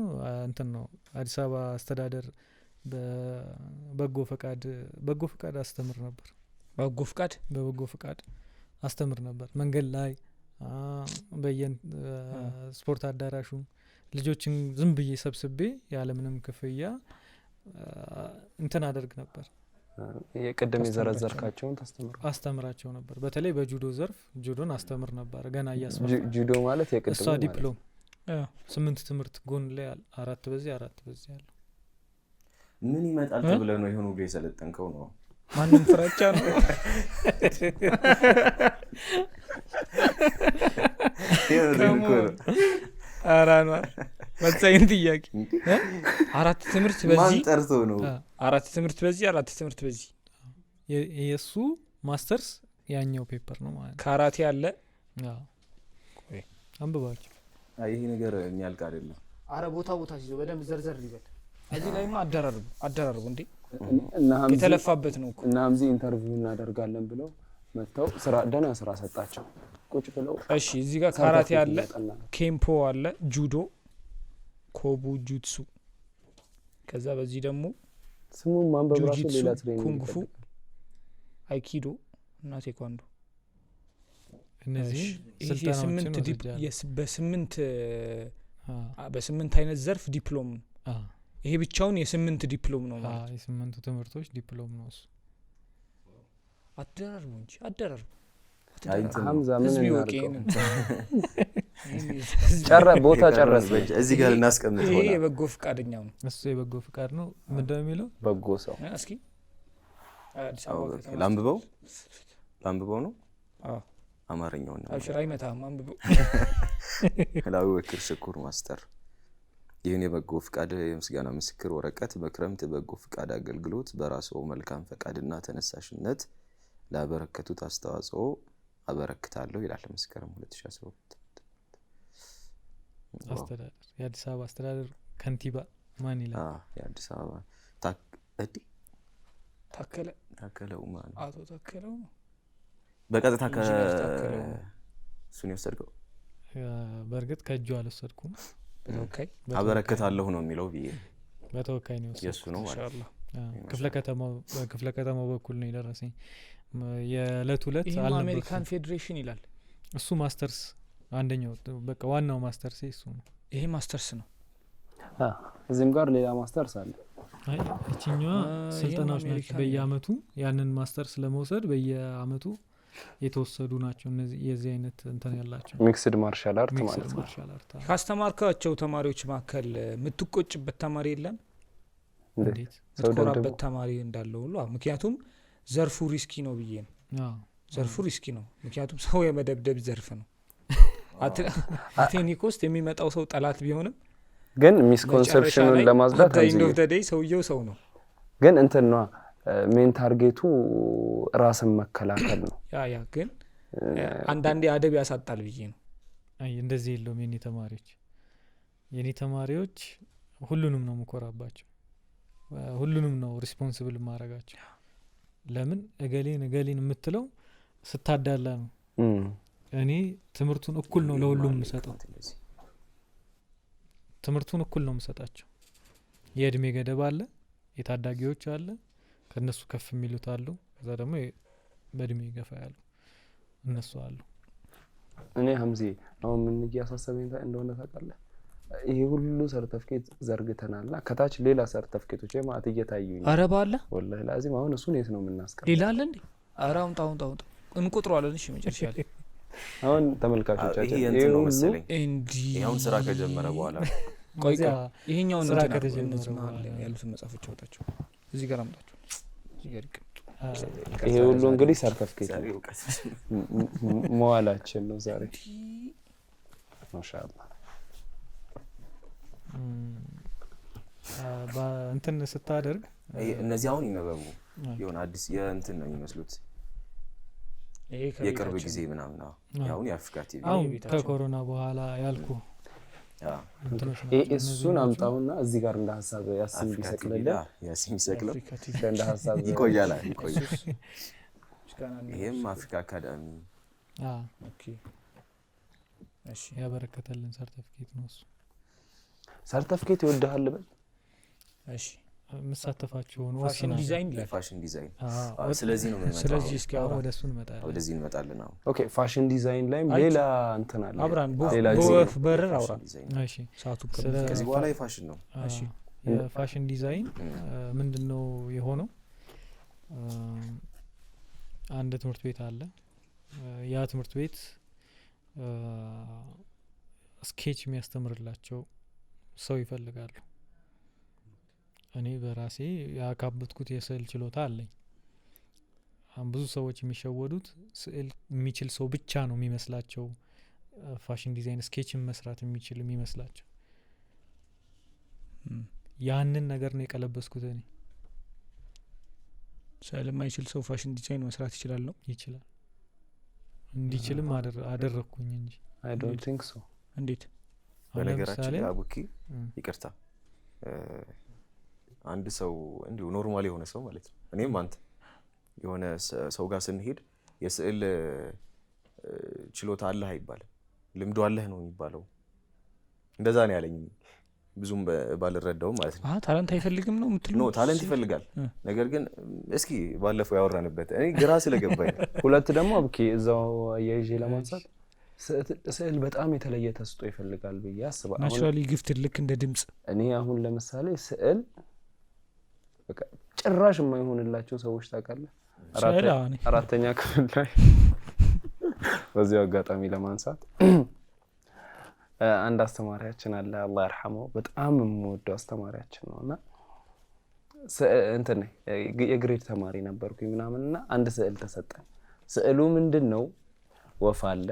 እንትን ነው አዲስ አበባ አስተዳደር በበጎ ፈቃድ አስተምር ነበር በበጎ ፈቃድ አስተምር ነበር መንገድ ላይ በየን ስፖርት አዳራሹ ልጆችን ዝም ብዬ ሰብስቤ ያለ ምንም ክፍያ እንትን አደርግ ነበር የቀደም የዘረዘርካቸውን አስተምራቸው ነበር በተለይ በጁዶ ዘርፍ ጁዶን አስተምር ነበር ገና ያስፈራ ጁዶ ማለት የቀደም እሷ ዲፕሎም 8 ትምህርት ጎን ላይ 4 በዚህ ያለው ምን ይመጣል ተብለ ነው ይሁን ሁሉ የሰለጠንከው ነው ማንንም ፍራቻ ነው አራና ወጣኝ ጥያቄ 4 ትምህርት በዚህ ማን ጠርቶ ነው 4 ትምህርት በዚህ 4 ትምህርት በዚህ የሱ ማስተርስ ያኛው ፔፐር ነው ማለት ካራቴ አለ ቆይ አንብባችሁ ይሄ ነገር የሚያልቅ አይደለም አረ ቦታ ሲዞ በደም ዘርዘር ይበል እዚህ ላይማ አደራርቡ እንዴ እና የተለፋበት ነው እና ሀምዚ ኢንተርቪው እናደርጋለን ብለው መጣው ደና ስራ ሰጣቸው ቁጭ ብለው እሺ እዚህ ጋር ካራቴ አለ ኬምፖ አለ ጁዶ ኮቡ ጁትሱ ከዛ በዚህ ደግሞ ስሙ ማንበብ ራሱ ሌላ ትሬኒንግ ኩንግፉ አይኪዶ እና ቴኳንዶ እነዚህ በ8 አይነት ዘርፍ ዲፕሎም ይሄ ብቻውን የ8 ዲፕሎም ነው ማለት የ8 ትምህርቶች ዲፕሎም ነው እሱ አደራርቡ ሀምዛ ምን ነው ቦታ ጨረስ እዚህ ጋር እናስቀምጥ ሆነ ይሄ የበጎ ፍቃደኛው ነው እሱ የበጎ ፍቃድ ነው ምንድነው የሚለው በጎ ሰው እስኪ ላምብበው ነው አማርኛው ነው አሽራይ መታም አንብበው ላውክር ሽኩር ማስተር ይህን የበጎ ፍቃድ የምስጋና ምስክር ወረቀት በክረምት በጎ ፍቃድ አገልግሎት በራስዎ መልካም ፈቃድና ተነሳሽነት ላበረከቱት አስተዋጽኦ አበረክታለሁ ይላል መስከረም 2012 አስተዳደር የአዲስ አበባ አስተዳደር ከንቲባ ማን ይላል የአዲስ አበባ ታከለው ማን አቶ ታከለው በቀጥታ ከሱን የወሰድከው በርግጥ ከእጁ አልወሰድኩም ኦኬ አበረክታለሁ ነው የሚለው ብዬ በተወካይ ነው የሱ ነው ኢንሻአላህ ክፍለ ከተማው በኩል ነው የደረሰኝ የዕለት አልነበረ አሜሪካን ፌዴሬሽን ይላል እሱ ማስተርስ አንደኛው በቃ ዋናው ማስተርስ እሱ ነው ይሄ ማስተርስ ነው እዚህም ጋር ሌላ ማስተርስ አለ እቺኛዋ ስልጠናዎች ናቸው በየአመቱ ያንን ማስተርስ ለመውሰድ በየአመቱ የተወሰዱ ናቸው እነዚህ የዚህ አይነት እንትን ያላቸው ሚክስድ ማርሻል አርት ማለት ነው ካስተማርካቸው ተማሪዎች መካከል የምትቆጭበት ተማሪ የለም እንዴት ተቆራበት ተማሪ እንዳለው ሁሉ ምክንያቱም ዘርፉ ሪስኪ ነው ብዬ ነው ዘርፉ ሪስኪ ነው ምክንያቱም ሰው የመደብደብ ዘርፍ ነው አቴኒክ ውስጥ የሚመጣው ሰው ጠላት ቢሆንም ግን ሚስኮንሰፕሽኑን ለማዝዳት አንድ ኦፍ ዘ ዴይ ሰውየው ሰው ነው ግን እንትን ነው ሜን ታርጌቱ ራስን መከላከል ነው። ያ ግን አንዳንዴ አደብ ያሳጣል ብዬ ነው። አይ እንደዚህ የለውም። የኔ ተማሪዎች ሁሉንም ነው መኮራባቸው፣ ሁሉንም ነው ሪስፖንሲብል ማረጋቸው። ለምን እገሌን የምትለው ስታዳላ ነው። እኔ ትምህርቱን እኩል ነው ለሁሉም የምሰጠው፣ ትምህርቱን እኩል ነው የምሰጣቸው። የእድሜ ገደብ አለ፣ የታዳጊዎች አለ፣ ከነሱ ከፍ የሚሉት አሉ፣ ከዛ ደግሞ በእድሜ ገፋ ያሉ እነሱ አሉ። እኔ ሀምዚ አሁን ምን እያሳሰበኝ እንደሆነ ታውቃለህ? ይሄ ሁሉ ሰርተፍኬት ዘርግተናልና ከታች ሌላ ሰርተፍኬቶች ማለት እየታዩኝ። ኧረ ባለ ወላሂ ላዚም አሁን እሱን የት ነው የምናስቀምጠው? ሌላ አለ እንዴ? ኧረ አሁን እንቆጥረዋለን። እሺ መጨረሻ ላይ አሁን ተመልካቾቻችን ይሄ እንትን ነው መሰለኝ እንዲ ይሄውን ስራ ከጀመረ በኋላ ቆይ ይሄኛውን እንትን ያሉትን መጽሐፎች አውጣቸው፣ እዚህ ጋር አምጣቸው፣ እዚህ ጋር ይቀመጡ። ይሄ ሁሉ እንግዲህ ሰርተፍኬት መዋላችን ነው ዛሬ። ማሻአላህ እንትን ስታደርግ እነዚህ አሁን ይነበቡ የሆነ አዲስ የእንትን ነው የሚመስሉት የቅርብ ጊዜ ምናምን አሁን የአፍሪካ ቲቪ አሁን ከኮሮና በኋላ ያልኩ እሱን አምጣውና እዚህ ጋር እንደ ሀሳብ ያስም ቢሰቅልልህ ያስም ይሰቅለው እንደ ሀሳብ ይቆያል። ይሄም አፍሪካ አካዳሚ ኦኬ እሺ ያበረከተልን ሰርቲፊኬት ነው እሱ። ሰርቲፊኬት ይወድሃል በል እሺ መሳተፋቸው ነው ፋሽን ዲዛይን ፋሽን ዲዛይን ስለዚህ ነው ማለት ነው። ስለዚህ እስኪ አሁን ወደዚህ እንመጣለን ነው። ኦኬ ፋሽን ዲዛይን ላይ ሌላ እንትን አለ አብራን በወፍ በረር አውራ። እሺ ሰዓቱ ከዚህ በኋላ የፋሽን ነው። እሺ የፋሽን ዲዛይን ምንድነው የሆነው? አንድ ትምህርት ቤት አለ። ያ ትምህርት ቤት ስኬች የሚያስተምርላቸው ሰው ይፈልጋሉ። እኔ በራሴ ያካበትኩት የስዕል ችሎታ አለኝ። ብዙ ሰዎች የሚሸወዱት ስዕል የሚችል ሰው ብቻ ነው የሚመስላቸው፣ ፋሽን ዲዛይን ስኬችን መስራት የሚችል የሚመስላቸው። ያንን ነገር ነው የቀለበስኩት እኔ። ስዕል የማይችል ሰው ፋሽን ዲዛይን መስራት ይችላል ነው? ይችላል። እንዲችልም አደረኩኝ እንጂ አይ ዶንት ቲንክ ሶ። እንዴት? በነገራችን አቡኪ ይቅርታ፣ አንድ ሰው እንዲሁ ኖርማል የሆነ ሰው ማለት ነው እኔም አንተ የሆነ ሰው ጋር ስንሄድ የስዕል ችሎታ አለህ አይባልም፣ ልምዱ አለህ ነው የሚባለው። እንደዛ ነው ያለኝ። ብዙም ባልረዳውም ማለት ነው። ታለንት አይፈልግም ነው የምትለው? ኖ ታለንት ይፈልጋል። ነገር ግን እስኪ ባለፈው ያወራንበት እኔ ግራ ስለገባኝ ሁለት ደግሞ አብኪ እዛው አያይዤ ለማንሳት ስዕል በጣም የተለየ ተስጦ ይፈልጋል ብዬ አስባለሁ። ናቹራሊ ጊፍትድ ልክ እንደ ድምጽ። እኔ አሁን ለምሳሌ ስዕል በቃ ጭራሽ የማይሆንላቸው ሰዎች ታውቃለህ? አራተኛ ክፍል ላይ በዚህ አጋጣሚ ለማንሳት አንድ አስተማሪያችን አለ አላህ ይርሐመው፣ በጣም የምወደው አስተማሪያችን ነውና እንትን የግሬድ ተማሪ ነበርኩኝ ምናምንና አንድ ስዕል ተሰጠን። ስዕሉ ምንድነው? ወፍ አለ፣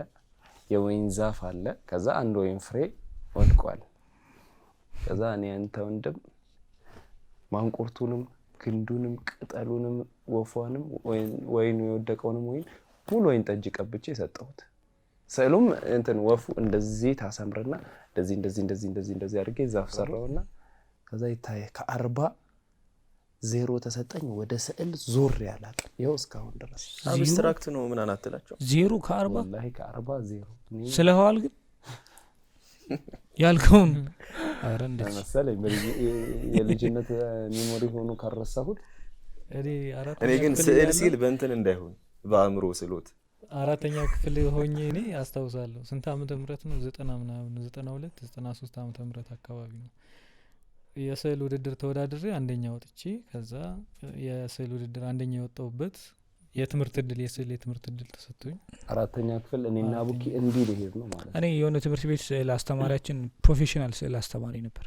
የወይን ዛፍ አለ፣ ከዛ አንድ ወይን ፍሬ ወድቋል። ከዛ እኔ አንተ ወንድም ማንቁርቱንም ግንዱንም ቅጠሉንም ወፏንም ወይኑ የወደቀውንም ወይን ሙሉ ወይን ጠጅ ቀብቼ ሰጠሁት። ስዕሉም እንትን ወፉ እንደዚህ ታሰምርና እንደዚህ እንደዚህ እንደዚህ እንደዚህ እንደዚህ አድርጌ ዛፍ ሰራውና ከዛ ይታይ ከ40 ተሰጠኝ። ወደ ስዕል ዞር ያላቀ ይኸው እስካሁን ድረስ አብስትራክት ነው። ምን አናትላቸው 0 ከ40 ወላሂ ከ40 0 ስለዋል ግን ያልከውን አረ እንደዚህ መሰለኝ የልጅነት ሜሞሪ ሆኖ ካረሳሁት። እኔ ግን ስዕል ሲል በእንትን እንዳይሆን በአእምሮ ስሎት አራተኛ ክፍል ሆኜ እኔ አስታውሳለሁ። ስንት ዓመተ ምህረት ነው? 90 ምናምን 92 93 ዓመተ ምህረት አካባቢ ነው የስዕል ውድድር ተወዳድሬ አንደኛ ወጥቼ ከዛ የስዕል ውድድር አንደኛ የወጣሁበት የትምህርት እድል የስዕል የትምህርት እድል ተሰጥቶኝ አራተኛ ክፍል እኔና አቡኪ እንዲህ ልሄድ ነው ማለት ነው። እኔ የሆነ ትምህርት ቤት ስዕል አስተማሪያችን ፕሮፌሽናል ስዕል አስተማሪ ነበር።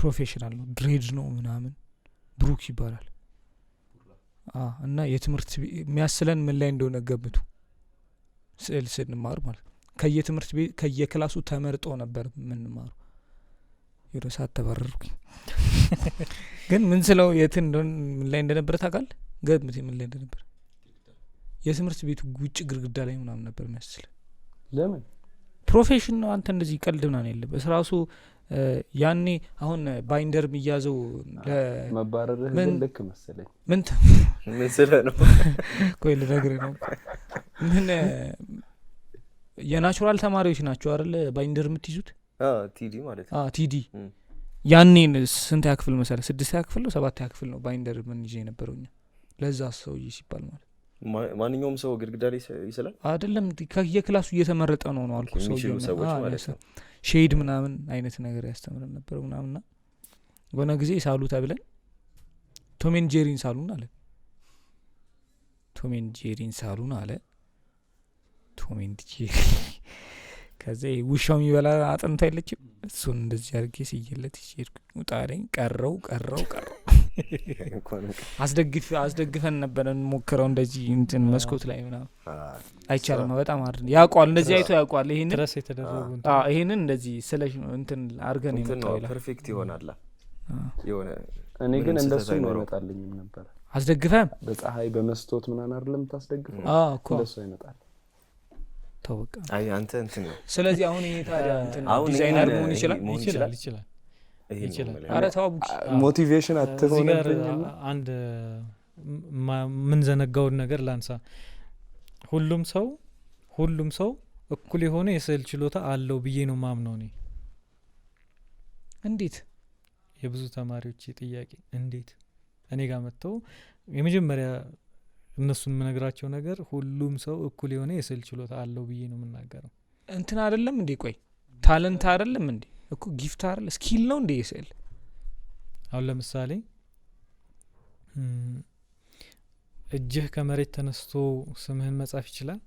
ፕሮፌሽናል ነው፣ ድሬድ ነው ምናምን፣ ብሩክ ይባላል። እና የትምህርት የሚያስለን ምን ላይ እንደሆነ ገምቱ። ስዕል ስንማር ማለት ከየትምህርት ቤት ከየክላሱ ተመርጦ ነበር የምንማሩ። የረሳት ተበረርኩኝ ግን ምን ስለው የት እንደሆነ ምን ላይ እንደነበረ ታውቃለህ? ገምት ምን ላይ እንደነበረ። የትምህርት ቤቱ ውጭ ግድግዳ ላይ ምናምን ነበር የሚያስችል። ለምን ፕሮፌሽን ነው አንተ እንደዚህ ቀልድ ምናምን የለበት ራሱ ያኔ አሁን ባይንደር የሚያዘው ለመባረርህ ግን ልክ መሰለኝ። ምን ስለ ነው ቆይ ልነግርህ ነው። ምን የናቹራል ተማሪዎች ናቸው አይደል ባይንደር የምትይዙት? ቲዲ ማለት ነው። ቲዲ ያኔ ስንት ያክፍል መሰለህ? 6 ያክፍል ነው 7 ያክፍል ነው ባይንደር ምን ይዤ የነበረው እኛ። ለዛ ሰውዬ ሲባል ማለት ማንኛውም ሰው ግድግዳ ላይ ይስላል አይደለም፣ ከየክላሱ እየተመረጠ ነው አልኩ። ሰውዬው ሰዎች ማለት ነው ሼድ ምናምን አይነት ነገር ያስተምረን ነበር ምናምንና በሆነ ጊዜ ሳሉ ተብለን ቶሜን ጄሪን ሳሉን አለ። ቶሜን ጄሪን ሳሉን አለ። ቶሜን ጄሪ ከዛ ውሻው የሚበላ አጥንት አይለችም እሱን እንደዚህ አድርጌ ሲየለት ይሄድኩ ውጣለኝ። ቀረው አስደግፈን ነበር እንሞክረው እንደዚህ እንትን መስኮት ላይ ምናምን አይቻልም። በጣም አድርገን ያውቀዋል እንደዚህ አይቶ ያውቀዋል። ይሄንን ትረስ የተደረጉ ይሄንን እንደዚህ ስለሽ እንትን አድርገን ነው ፐርፌክት ይሆናል የሆነ። እኔ ግን እንደሱ ነው ይመጣልኝ ነበር። አስደግፈን በፀሐይ በመስቶት ምናምን አይደለም ታስደግፈው እንደሱ ይመጣል። ተወቀ አይ አንተ እንትን ነው። ስለዚህ አሁን ይሄ ታዲያ እንትን ዲዛይነር መሆን ይችላል። አረ ታውቁ ሞቲቬሽን አትሆነብኝ። አንድ ምን ዘነጋውን ነገር ላንሳ። ሁሉም ሰው እኩል የሆነ የስዕል ችሎታ አለው ብዬ ነው ማምነው እኔ። እንዴት? የብዙ ተማሪዎች ጥያቄ እንዴት እኔ ጋር መጥተው የመጀመሪያ እነሱን የምነግራቸው ነገር ሁሉም ሰው እኩል የሆነ የስዕል ችሎታ አለው ብዬ ነው የምናገረው። እንትን አይደለም እንዴ? ቆይ ታለንት አይደለም እንዴ? እኮ ጊፍት አይደል? ስኪል ነው እንዴ የስዕል? አሁን ለምሳሌ እጅህ ከመሬት ተነስቶ ስምህን መጻፍ ይችላል?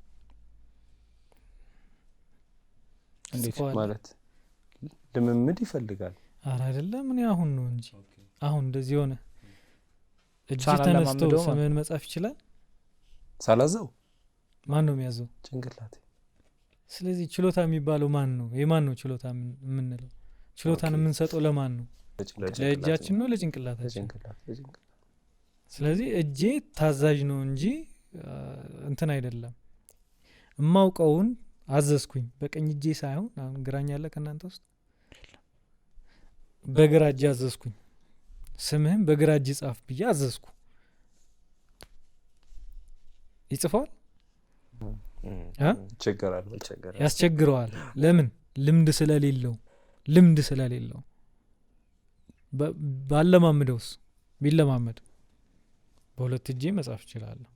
እንዴት ማለት? ልምምድ ይፈልጋል። አረ አይደለም እኔ አሁን ነው እንጂ አሁን እንደዚህ ሆነ እጅህ ተነስቶ ስምህን መጻፍ ይችላል? ሳላዘው ማን ነው የሚያዘው? ጭንቅላቴ። ስለዚህ ችሎታ የሚባለው ማን ነው? የማን ነው ችሎታ የምንለው? ችሎታን የምንሰጠው ለማን ነው? ለእጃችን ነው ለጭንቅላታችን? ስለዚህ እጄ ታዛዥ ነው እንጂ እንትን አይደለም። እማውቀውን አዘዝኩኝ በቀኝ እጄ ሳይሆን። አሁን ግራኝ ያለ ከእናንተ ውስጥ? በግራ እጄ አዘዝኩኝ። ስምህም በግራ እጅ ጻፍ ብዬ አዘዝኩ። ይጽፋል? ያስቸግረዋል። ለምን? ልምድ ስለሌለው። ባለማምደውስ ቢለማመድ በሁለት እጄ መጻፍ እችላለሁ።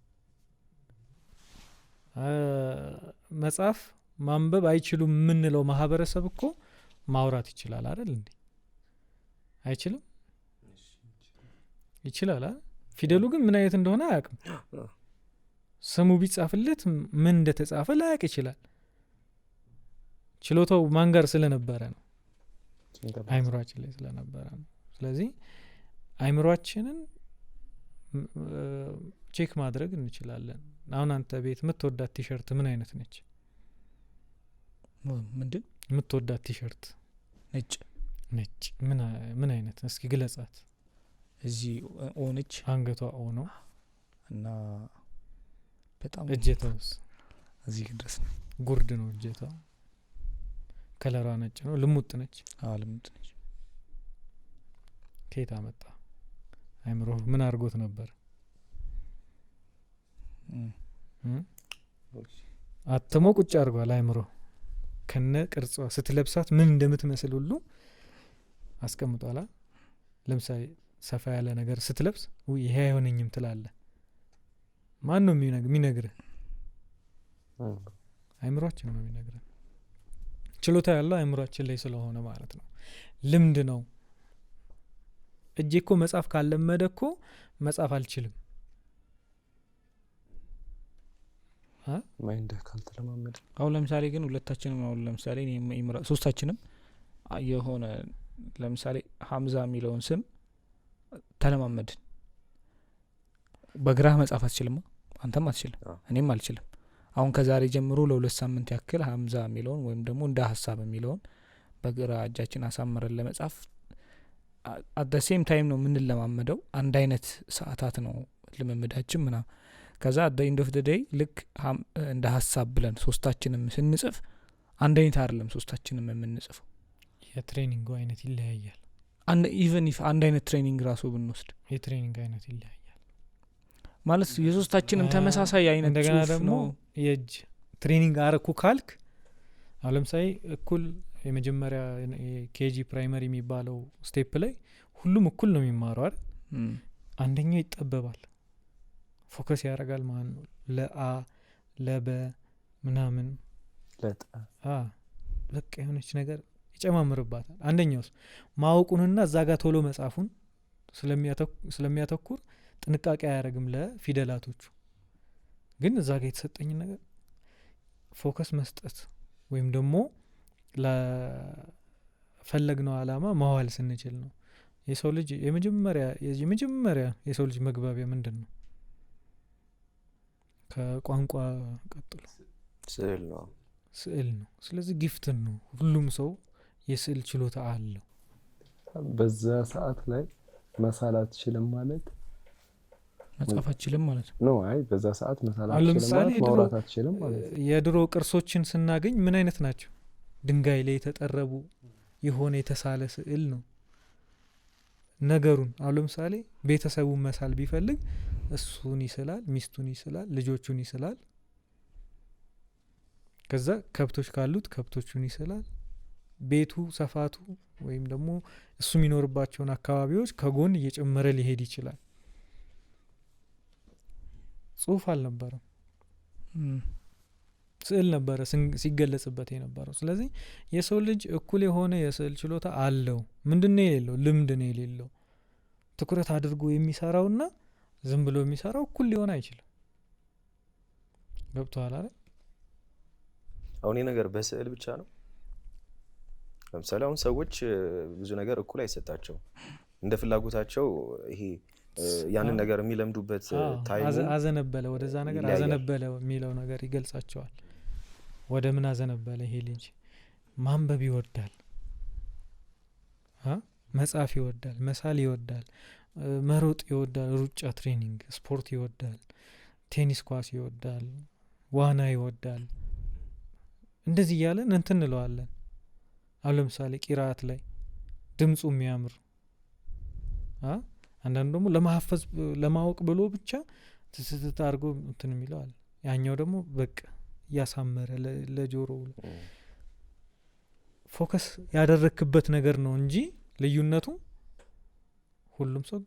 መጻፍ ማንበብ አይችሉም የምንለው ማህበረሰብ እኮ ማውራት ይችላል አይደል እንዴ? አይችልም? ይችላል። ፊደሉ ግን ምን አይነት እንደሆነ አያውቅም። ስሙ ቢጻፍለት ምን እንደተጻፈ ላያውቅ ይችላል። ችሎታው ማን ጋር ስለነበረ ነው? አይምሮአችን ላይ ስለነበረ ነው። ስለዚህ አይምሮአችንን ቼክ ማድረግ እንችላለን። አሁን አንተ ቤት የምትወዳት ቲሸርት ምን አይነት ነች? ምንድን የምትወዳት ቲሸርት? ነጭ። ምን አይነት እስኪ ግለጻት። እዚህ ኦነች፣ አንገቷ ኦ ነው እና በጣም እጀታውስ እዚህ ድረስ ነው። ጉርድ ነው እጀታ። ከለሯ ነጭ ነው። ልሙጥ ነች? አዎ ልሙጥ ነች። ከየት አመጣ? አይምሮ ምን አድርጎት ነበር? አትሞ ቁጭ አድርጓል አይምሮ። ከነ ቅርጿ ስትለብሳት ምን እንደምትመስል ሁሉ አስቀምጧላ። ለምሳሌ ሰፋ ያለ ነገር ስትለብስ ይሄ አይሆነኝም ትላለህ። ማን ነው የሚነግርህ? አይምሮአችን ነው የሚነግረን። ችሎታ ያለው አይምሮአችን ላይ ስለሆነ ማለት ነው። ልምድ ነው። እጄ እኮ መጻፍ ካለመደ እኮ መጻፍ አልችልም። ማይንድ ካልተለማመደ። አሁን ለምሳሌ ግን ሁለታችንም አሁን ለምሳሌ ሶስታችንም የሆነ ለምሳሌ ሀምዛ የሚለውን ስም ተለማመድን። በግራህ መጻፍ አትችልም፣ አንተም አትችልም፣ እኔም አልችልም። አሁን ከዛሬ ጀምሮ ለ2 ሳምንት ያክል ሀምዛ የሚለውን ወይም ደግሞ እንደ ሀሳብ የሚለውን በግራ እጃችን አሳምረን ለመጻፍ at the same time ነው ምን ለማመደው አንድ አይነት ሰዓታት ነው ልምምዳችን ምናምን ከዛ at the end of the day ልክ እንደ ሐሳብ ብለን ሶስታችንም ስንጽፍ አንድ አይነት አይደለም ሶስታችንም የምንጽፈው የትሬኒንግ አይነት ይለያያል and even if አንድ አይነት ትሬኒንግ ራሱ ብንወስድ የትሬኒንግ አይነት ይለያያል ማለት የሶስታችንም ተመሳሳይ አይነት እንደገና ደግሞ የእጅ ትሬኒንግ አረኩ ካልክ አሁን ለምሳሌ እኩል የመጀመሪያ ኬጂ ፕራይመሪ የሚባለው ስቴፕ ላይ ሁሉም እኩል ነው የሚማረው አይደል አንደኛው ይጠበባል ፎከስ ያደርጋል ማለት ነው ለአ ለበ ምናምን ለጣ በቃ የሆነች ነገር ይጨማምርባታል አንደኛውስ ማወቁንና እዛ ጋር ቶሎ መጻፉን ስለሚያተኩር ጥንቃቄ አያደርግም ለፊደላቶቹ ግን እዛ ጋር የተሰጠኝ ነገር ፎከስ መስጠት ወይም ደግሞ ለፈለግነው አላማ ማዋል ስንችል ነው የሰው ልጅ የመጀመሪያ የሰው ልጅ መግባቢያ ምንድነው ከቋንቋ ቀጥሎ ስዕል ነው ስለዚህ ጊፍትን ነው ሁሉም ሰው የስዕል ችሎታ አለው በዛ ሰዓት ላይ መሳላት አትችልም ማለት መጻፍ አትችልም ማለት ነው አይ በዛ ሰዓት መሳላት አትችልም ማለት ማውራት አትችልም ማለት የድሮ ቅርሶችን ስናገኝ ምን አይነት ናቸው ድንጋይ ላይ የተጠረቡ የሆነ የተሳለ ስዕል ነው ነገሩን አሁን ለምሳሌ ቤተሰቡን መሳል ቢፈልግ እሱን ይስላል ሚስቱን ይስላል ልጆቹን ይስላል ከዛ ከብቶች ካሉት ከብቶቹን ይስላል ቤቱ ሰፋቱ ወይም ደግሞ እሱ የሚኖርባቸውን አካባቢዎች ከጎን እየጨመረ ሊሄድ ይችላል ጽሁፍ አልነበረም ስዕል ነበረ ሲገለጽበት የነበረው ስለዚህ የሰው ልጅ እኩል የሆነ የስዕል ችሎታ አለው ምንድነው የሌለው ልምድ ነው የሌለው ትኩረት አድርጎ የሚሰራውና ዝም ብሎ የሚሰራው እኩል ሊሆን አይችልም ገብቷል አይደል አሁን ነገር በስዕል ብቻ ነው ለምሳሌ አሁን ሰዎች ብዙ ነገር እኩል አይሰጣቸው እንደ ፍላጎታቸው ይሄ ያንን ነገር የሚለምዱበት ታይም አዘነበለ ወደዛ ነገር አዘነበለ የሚለው ነገር ይገልጻቸዋል ወደ ምን አዘነበለ ይሄ ልጅ ማንበብ ይወዳል መጻፍ ይወዳል መሳል ይወዳል መሮጥ ይወዳል ሩጫ ትሬኒንግ ስፖርት ይወዳል ቴኒስ ኳስ ይወዳል ዋና ይወዳል እንደዚህ ያለን እንትን እንለዋለን አሁን ለምሳሌ ቂራአት ላይ ድምጹ የሚያምር አንዳንዱ ደግሞ ለማሐፈዝ ለማወቅ ብሎ ብቻ ተታርጎ እንትን የሚለዋል ያኛው ደግሞ በቃ ያሳመረ ለጆሮ ፎከስ ያደረክበት ነገር ነው እንጂ ልዩነቱ ሁሉም ሰው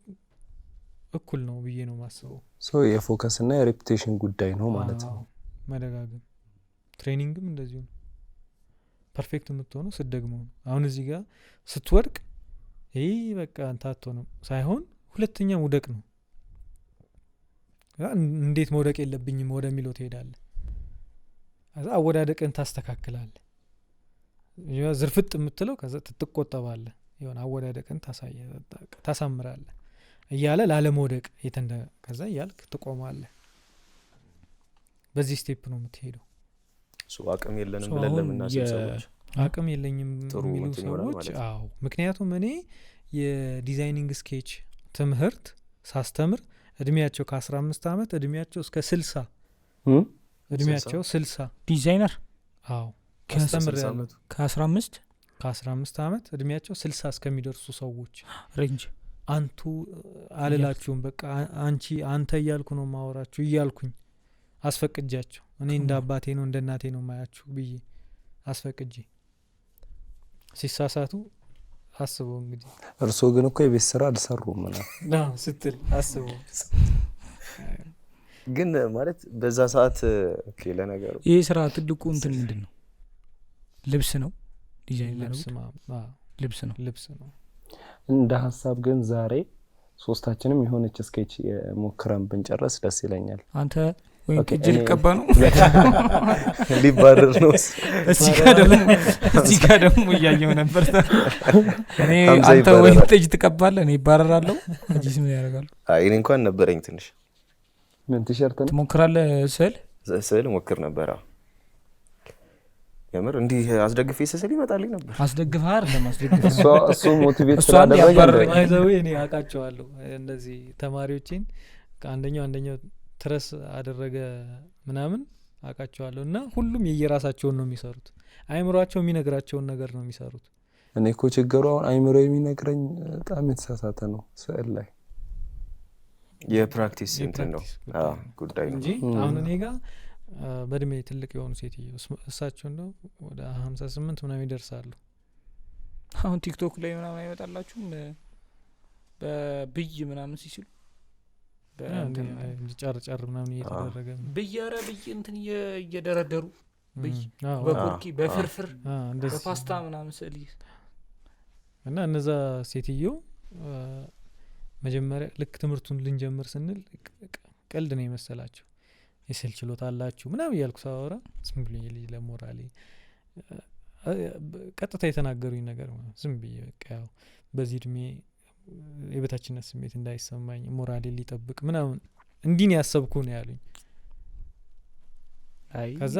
እኩል ነው ብዬ ነው ማስበው ሶ የፎከስ እና የሬፒቴሽን ጉዳይ ነው ማለት ነው መደጋገም ትሬኒንግም እንደዚሁ ነው ፐርፌክት የምትሆነው ስትደግመው ነው አሁን እዚህ ጋር ስትወድቅ ይሄ በቃ አንታቶ ነው ሳይሆን ሁለተኛ መውደቅ ነው እንዴት መውደቅ የለብኝም ወደሚለው ትሄዳለህ አዛ አወዳደቅን ታስተካክላለህ ዝርፍጥ የምትለው ከዛ ትቆጠባለህ ይሆን አወዳደቅን ታሳምራለህ እያለ ላለመውደቅ ከዛ ያልክ ትቆማለህ በዚህ ስቴፕ ነው የምትሄደው አቅም የለንም ብለን ለምናስብ ሰዎች አቅም የለኝም የሚሉ ሰዎች አዎ ምክንያቱም እኔ የዲዛይኒንግ ስኬች ትምህርት ሳስተምር እድሜያቸው ከ15 አመት እድሜያቸው እስከ 60 እድሜያቸው 60 ዲዛይነር አዎ ከ15 አመት እድሜያቸው 60 እስከሚደርሱ ሰዎች ሬንጅ አንቱ አልላችሁም በቃ አንተ እያልኩ ነው ማወራችሁ እያልኩኝ አስፈቅጃቸው እኔ እንደ አባቴ ነው እንደ እናቴ ነው ማያችሁ ብዬ አስፈቅጄ ሲሳሳቱ አስበው እንግዲህ እርሶ ግን እኮ የቤት ስራ አልሰሩም ነው ስትል አስበው ግን ማለት በዛ ሰዓት ለነገሩ ይሄ ስራ ትልቁ እንትን ምንድነው ልብስ ነው ዲዛይን ልብስ ነው እንደ ሐሳብ ግን ዛሬ ሶስታችንም የሆነች ስኬች ሞክረን ብንጨርስ ደስ ይለኛል አንተ ወይ ከጅል ቀባ ነው ሊባረር ነው እዚህ ጋር ደግሞ ያየው ነበር እኔ አንተ ወይ ጥጅ ተቀባለህ እኔ ይባረራለሁ እጂስ ምን ያደርጋሉ አይ እኔ እንኳን ነበረኝ ትንሽ ምን ቲሸርት ነው ትሞክራለህ ስዕል ሞክር ነበር የምር እንዲህ አስደግፌ ስስል ይመጣልኝ ነበር። አስደግፈህ አይደለም አስደግፈህ እሱ ሞቲቬት ስላደረገ አይዘው እኔ አውቃቸዋለሁ እንደዚህ ተማሪዎችን አንደኛው ትረስ አደረገ ምናምን አውቃቸዋለሁ እና ሁሉም የየራሳቸውን ነው የሚሰሩት። አይምሯቸው የሚነግራቸውን ነገር ነው የሚሰሩት። እኔ እኮ ችግሩ አሁን አይምሮ የሚነግረኝ በጣም የተሳሳተ ነው። ስዕል ላይ የፕራክቲስ እንትን ነው ጉዳይ ነው እንጂ አሁን እኔ ጋር በእድሜ ትልቅ የሆኑ ሴትዮ እሳቸው እንደው ወደ 58 ምናምን ይደርሳሉ። አሁን ቲክቶክ ላይ ምናምን አይወጣላችሁም በብይ ምናምን ሲሉ ጨርጨር ምናምን እየተደረገ ብይ እንትን እየደረደሩ ብይ በኩርኪ በፍርፍር በፓስታ ምናምን ስዕል እና እነዛ ሴትዮ መጀመሪያ ልክ ትምህርቱን ልንጀምር ስንል ቀልድ ነው የመሰላቸው። የስዕል ችሎታ አላችሁ ምናምን እያልኩ ሳወራ ዝም ብሎ የልጅ ለሞራሌ ቀጥታ የተናገሩኝ ነገር ዝም ብዬ በቃ ያው በዚህ እድሜ የበታችነት ስሜት እንዳይሰማኝ ሞራሌ ሊጠብቅ ምናምን እንዲህ ነው ያሰብኩ ነው ያሉኝ። ከዛ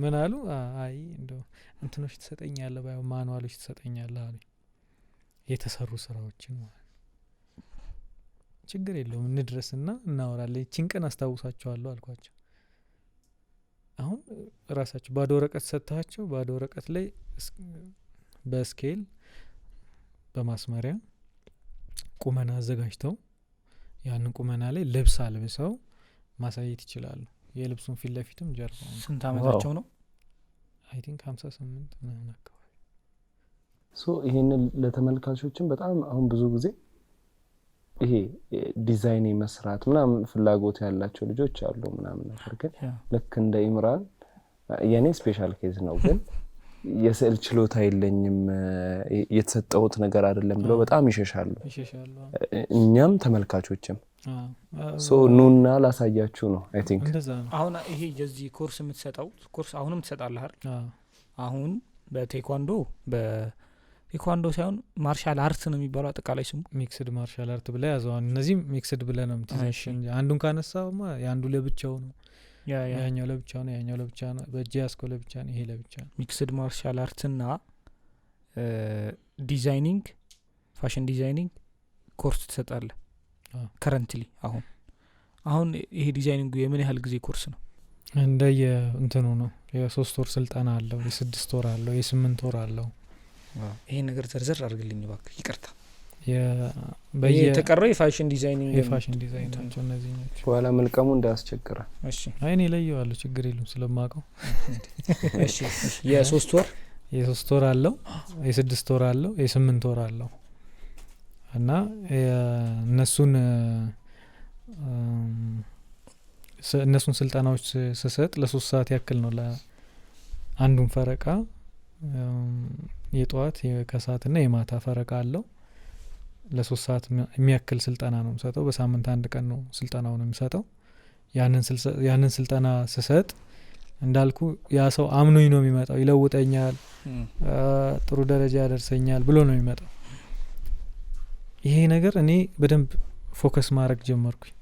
ምን አሉ አይ እንደው እንትኖች ትሰጠኛለህ ባይ ማኑዋሎች ትሰጠኛለህ አሉኝ። የተሰሩ ስራዎችን ማለት ችግር የለውም እንድረስና እናወራለን እቺን ቀን አስታውሳቸዋለሁ አልኳቸው። አሁን ራሳቸው ባዶ ወረቀት ሰጥታቸው ባዶ ወረቀት ላይ በስኬል በማስመሪያ ቁመና አዘጋጅተው ያንን ቁመና ላይ ልብስ አልብሰው ማሳየት ይችላሉ። የልብሱን ፊት ለፊትም ጀርባው ስንት አመታቸው ነው? አይ ቲንክ 58 ምናምን አካባቢ። ይሄንን ለተመልካቾችም በጣም አሁን ብዙ ጊዜ ይሄ ዲዛይን መስራት ምናምን ፍላጎት ያላቸው ልጆች አሉ ምናምን ነገር ግን ልክ እንደ ኢምራን የኔ ስፔሻል ኬዝ ነው ግን የስዕል ችሎታ የለኝም የተሰጠውት ነገር አይደለም ብለው በጣም ይሸሻሉ። እኛም ተመልካቾችም ኑና ላሳያችሁ ነው። አይ ቲንክ አሁን ይሄ የዚህ ኮርስ የምትሰጠው ኮርስ አሁንም ትሰጣለህ አይደል? አሁን በቴኳንዶ ሳይሆን ማርሻል አርት ነው የሚባለው አጠቃላይ ስሙ ሚክስድ ማርሻል አርት ብለ ያዘው። እነዚህ ሚክስድ ብለ ነው የምትይሽ እንጂ አንዱን ካነሳውማ ያንዱ ለብቻው ነው ያኛው ለብቻው ነው ያኛው ለብቻ ነው በጂያስኮ ለብቻ ነው ይሄ ለብቻ ነው። ሚክስድ ማርሻል አርትና ዲዛይኒንግ ፋሽን ዲዛይኒንግ ኮርስ ትሰጣለህ ከረንትሊ። አሁን ይሄ ዲዛይኒንግ የምን ያህል ጊዜ ኮርስ ነው? እንደየ እንትኑ ነው። የ3 ወር ስልጠና አለው፣ የ6 ወር አለው፣ የ8 ወር አለው። ይሄ ነገር ዘርዘር አድርግልኝ እባክህ ይቅርታ። በየተቀረው የፋሽን ዲዛይኒንግ ናቸው እነዚህ ናቸው። በኋላ መልቀሙ እንዳያስቸግራ። እሺ አይኔ ለየዋለሁ ችግር የለም ስለማቀው። እሺ የ3 ወር የ3 ወር አለው፣ የ6 ወር አለው፣ የ8 ወር አለው እና እነሱን ስልጠናዎች ስሰጥ ለ3 ሰዓት ያክል ነው ለአንዱን ፈረቃ። የጧት የከሰዓትና የማታ ፈረቃ አለው። ለ3 ሰዓት የሚያክል ስልጠና ነው የምሰጠው። በሳምንት አንድ ቀን ነው ስልጠናውን የምሰጠው። ያንን ስልጠና ስሰጥ እንዳልኩ ያ ሰው አምኖኝ ነው የሚመጣው። ይለውጠኛል፣ ጥሩ ደረጃ ያደርሰኛል ብሎ ነው የሚመጣው። ይሄ ነገር እኔ በደንብ ፎከስ ማድረግ ጀመርኩኝ።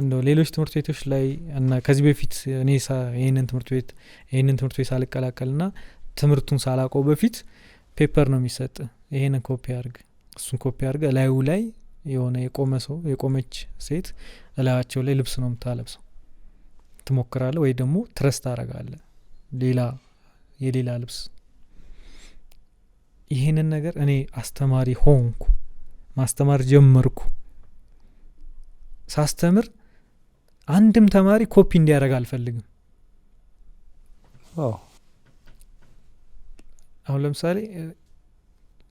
እንደው ሌሎች ትምህርት ቤቶች ላይ እና ከዚህ በፊት እኔ ይሄንን ትምህርት ቤት ሳልቀላቀልና ትምህርቱን ሳላቀው በፊት ፔፐር ነው የሚሰጥ። ይሄንን ኮፒ አድርግ፣ እሱን ኮፒ አድርግ። ላዩ ላይ የሆነ የቆመች ሴት ላያቸው ላይ ልብስ ነው የምታለብሰው። ትሞክራለህ ወይ ደግሞ ትረስ ታደርጋለህ የሌላ ልብስ። ይሄንን ነገር እኔ አስተማሪ ሆንኩ፣ ማስተማር ጀመርኩ። ሳስተምር አንድም ተማሪ ኮፒ እንዲያደርግ አልፈልግም። አሁን ለምሳሌ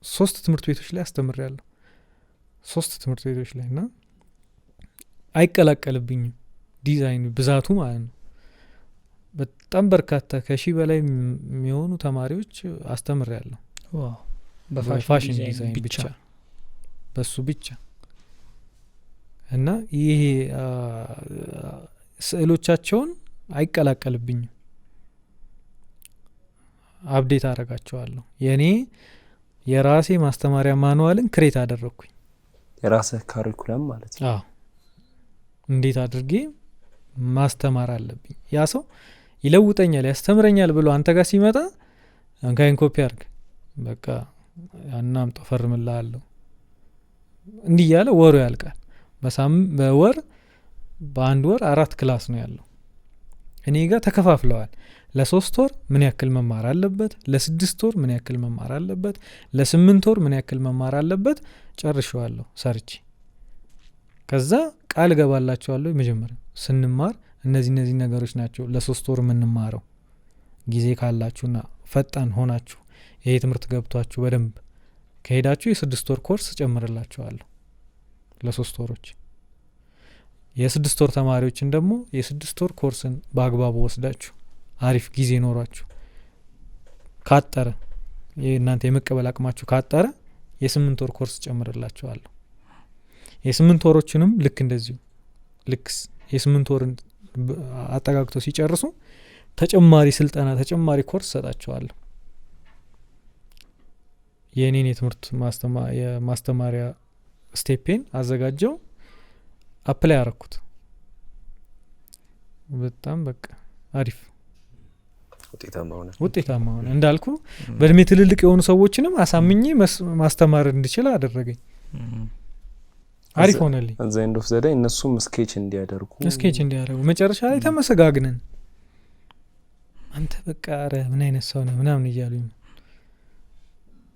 3 ትምህርት ቤቶች ላይ አስተምሬያለሁ። 3 ትምህርት ቤቶች ላይ እና አይቀላቀልብኝም ዲዛይን ብዛቱ ማለት ነው። በጣም በርካታ ከ1000 በላይ የሚሆኑ ተማሪዎች አስተምሬያለሁ። በፋሽን ዲዛይን ብቻ በሱ ብቻ እና ይሄ ስዕሎቻቸውን አይቀላቀልብኝም። አፕዴት አደርጋቸዋለሁ። የራሴ ማስተማሪያ ማኑዋልን ክሬት አደረኩኝ። የራስህ ካሪኩለም ማለት ነው። እንዴት አድርጌ ማስተማር አለብኝ። ያ ሰው ይለውጠኛል ያስተምረኛል ብሎ አንተ ጋር ሲመጣ አንካይን ኮፒ አድርግ በቃ ያናም ተፈርምልሃለሁ እንዲህ ያለ ወሩ ያልቃል። በወር በአንድ ወር 4 ክላስ ነው ያለው። እኔ ጋር ተከፋፍለዋል። ለ3 ወር ምን ያክል መማር አለበት፣ ለ6 ወር ምን ያክል መማር አለበት፣ ለ8 ወር ምን ያክል መማር አለበት ጨርሼዋለሁ ሰርቼ። ከዛ ቃል ገባላችኋለሁ መጀመሪያ ስንማር እነዚህ ነገሮች ናቸው ለ3 ወር የምንማረው። ጊዜ ካላችሁና ፈጣን ሆናችሁ ይሄ ትምህርት ገብቷችሁ በደንብ ከሄዳችሁ የ6 ወር ኮርስ ጨምርላችኋለሁ ለ3 ወሮች። የ6 ወር ተማሪዎችን ደግሞ የ6 ወር ኮርስን በአግባቡ ወስዳችሁ አሪፍ ጊዜ ኖሯችሁ ካጠረ እናንተ የመቀበል አቅማችሁ ካጠረ የ8 ወር ኮርስ ጨምርላችኋለሁ። የ8 ወሮችንም ልክ እንደዚሁ ልክ የ8 ወርን አጠጋግተው ሲጨርሱ ተጨማሪ ስልጠና ተጨማሪ ኮርስ ሰጣቸዋለሁ። የኔን የትምህርት ማስተማሪያ ስቴፔን አዘጋጀው አፕላይ አረኩት። በጣም በቃ አሪፍ ውጤታማ ሆነ። እንዳልኩ በእድሜ ትልልቅ የሆኑ ሰዎችንም አሳምኜ ማስተማር እንድችል አደረገኝ። አሪፍ ሆነልኝ። ዘ ኤንድ ኦፍ ዘ ዴይ እነሱም ስኬች እንዲያደርጉ መጨረሻ ላይ ተመሰጋግነን አንተ በቃ አረ ምን አይነት ሰው ነህ ምናምን እያሉኝ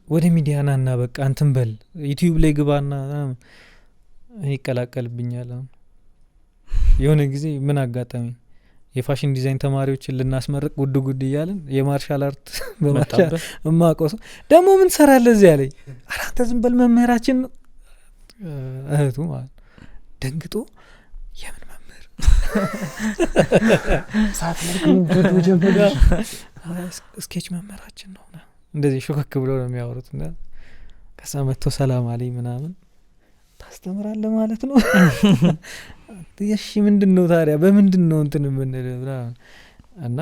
ወደ ሚዲያ ናና በቃ አንተም በል ዩቲዩብ ላይ ግባና ይቀላቀልብኛል። የሆነ ጊዜ ምን አጋጠመኝ፣ የፋሽን ዲዛይን ተማሪዎችን ልናስመርቅ ጉድ እያልን የማርሻል አርት በማጣበ ማቆስ ደግሞ ምን ሰራለህ እዚህ ያለኝ። ኧረ አንተ ዝም በል መምህራችን እህቱ ማለት ደንግጦ የምን መምህር ሳት ለምን ጀምራ ስኬች መምህራችን ነው እንደዚህ ሾከክ ብሎ ነው የሚያወሩት። እና ከዛ መጥቶ ሰላም አለኝ ምናምን ታስተምራለህ ማለት ነው። እሺ ምንድነው ታዲያ በምንድነው እንትን ምን እና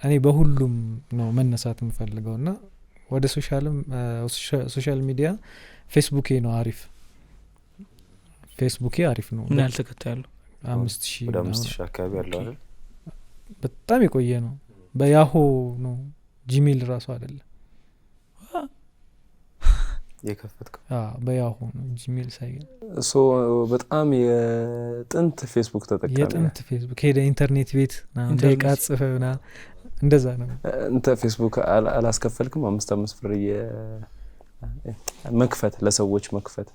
እኔ በሁሉም ነው መነሳት የምፈልገውና ወደ ሶሻል ሚዲያ ፌስቡኬ ነው አሪፍ። ፌስቡኬ አሪፍ ነው። ምን ያህል ተከታይ ያለው? 5000 አካባቢ ያለው አይደል? በጣም የቆየ ነው። በያሆ ነው ጂሜል ራሱ አይደለም የከፈትከው? በያሆ ነው ጂሜል ሳይሆን። በጣም የጥንት ፌስቡክ ተጠቃሚ የጥንት ፌስቡክ ሄደ ኢንተርኔት ቤት ደቂቃ ጽፈና እንደዛ ነው። እንተ ፌስቡክ አላስከፈልክም? 5 ብር መክፈት ለሰዎች መክፈት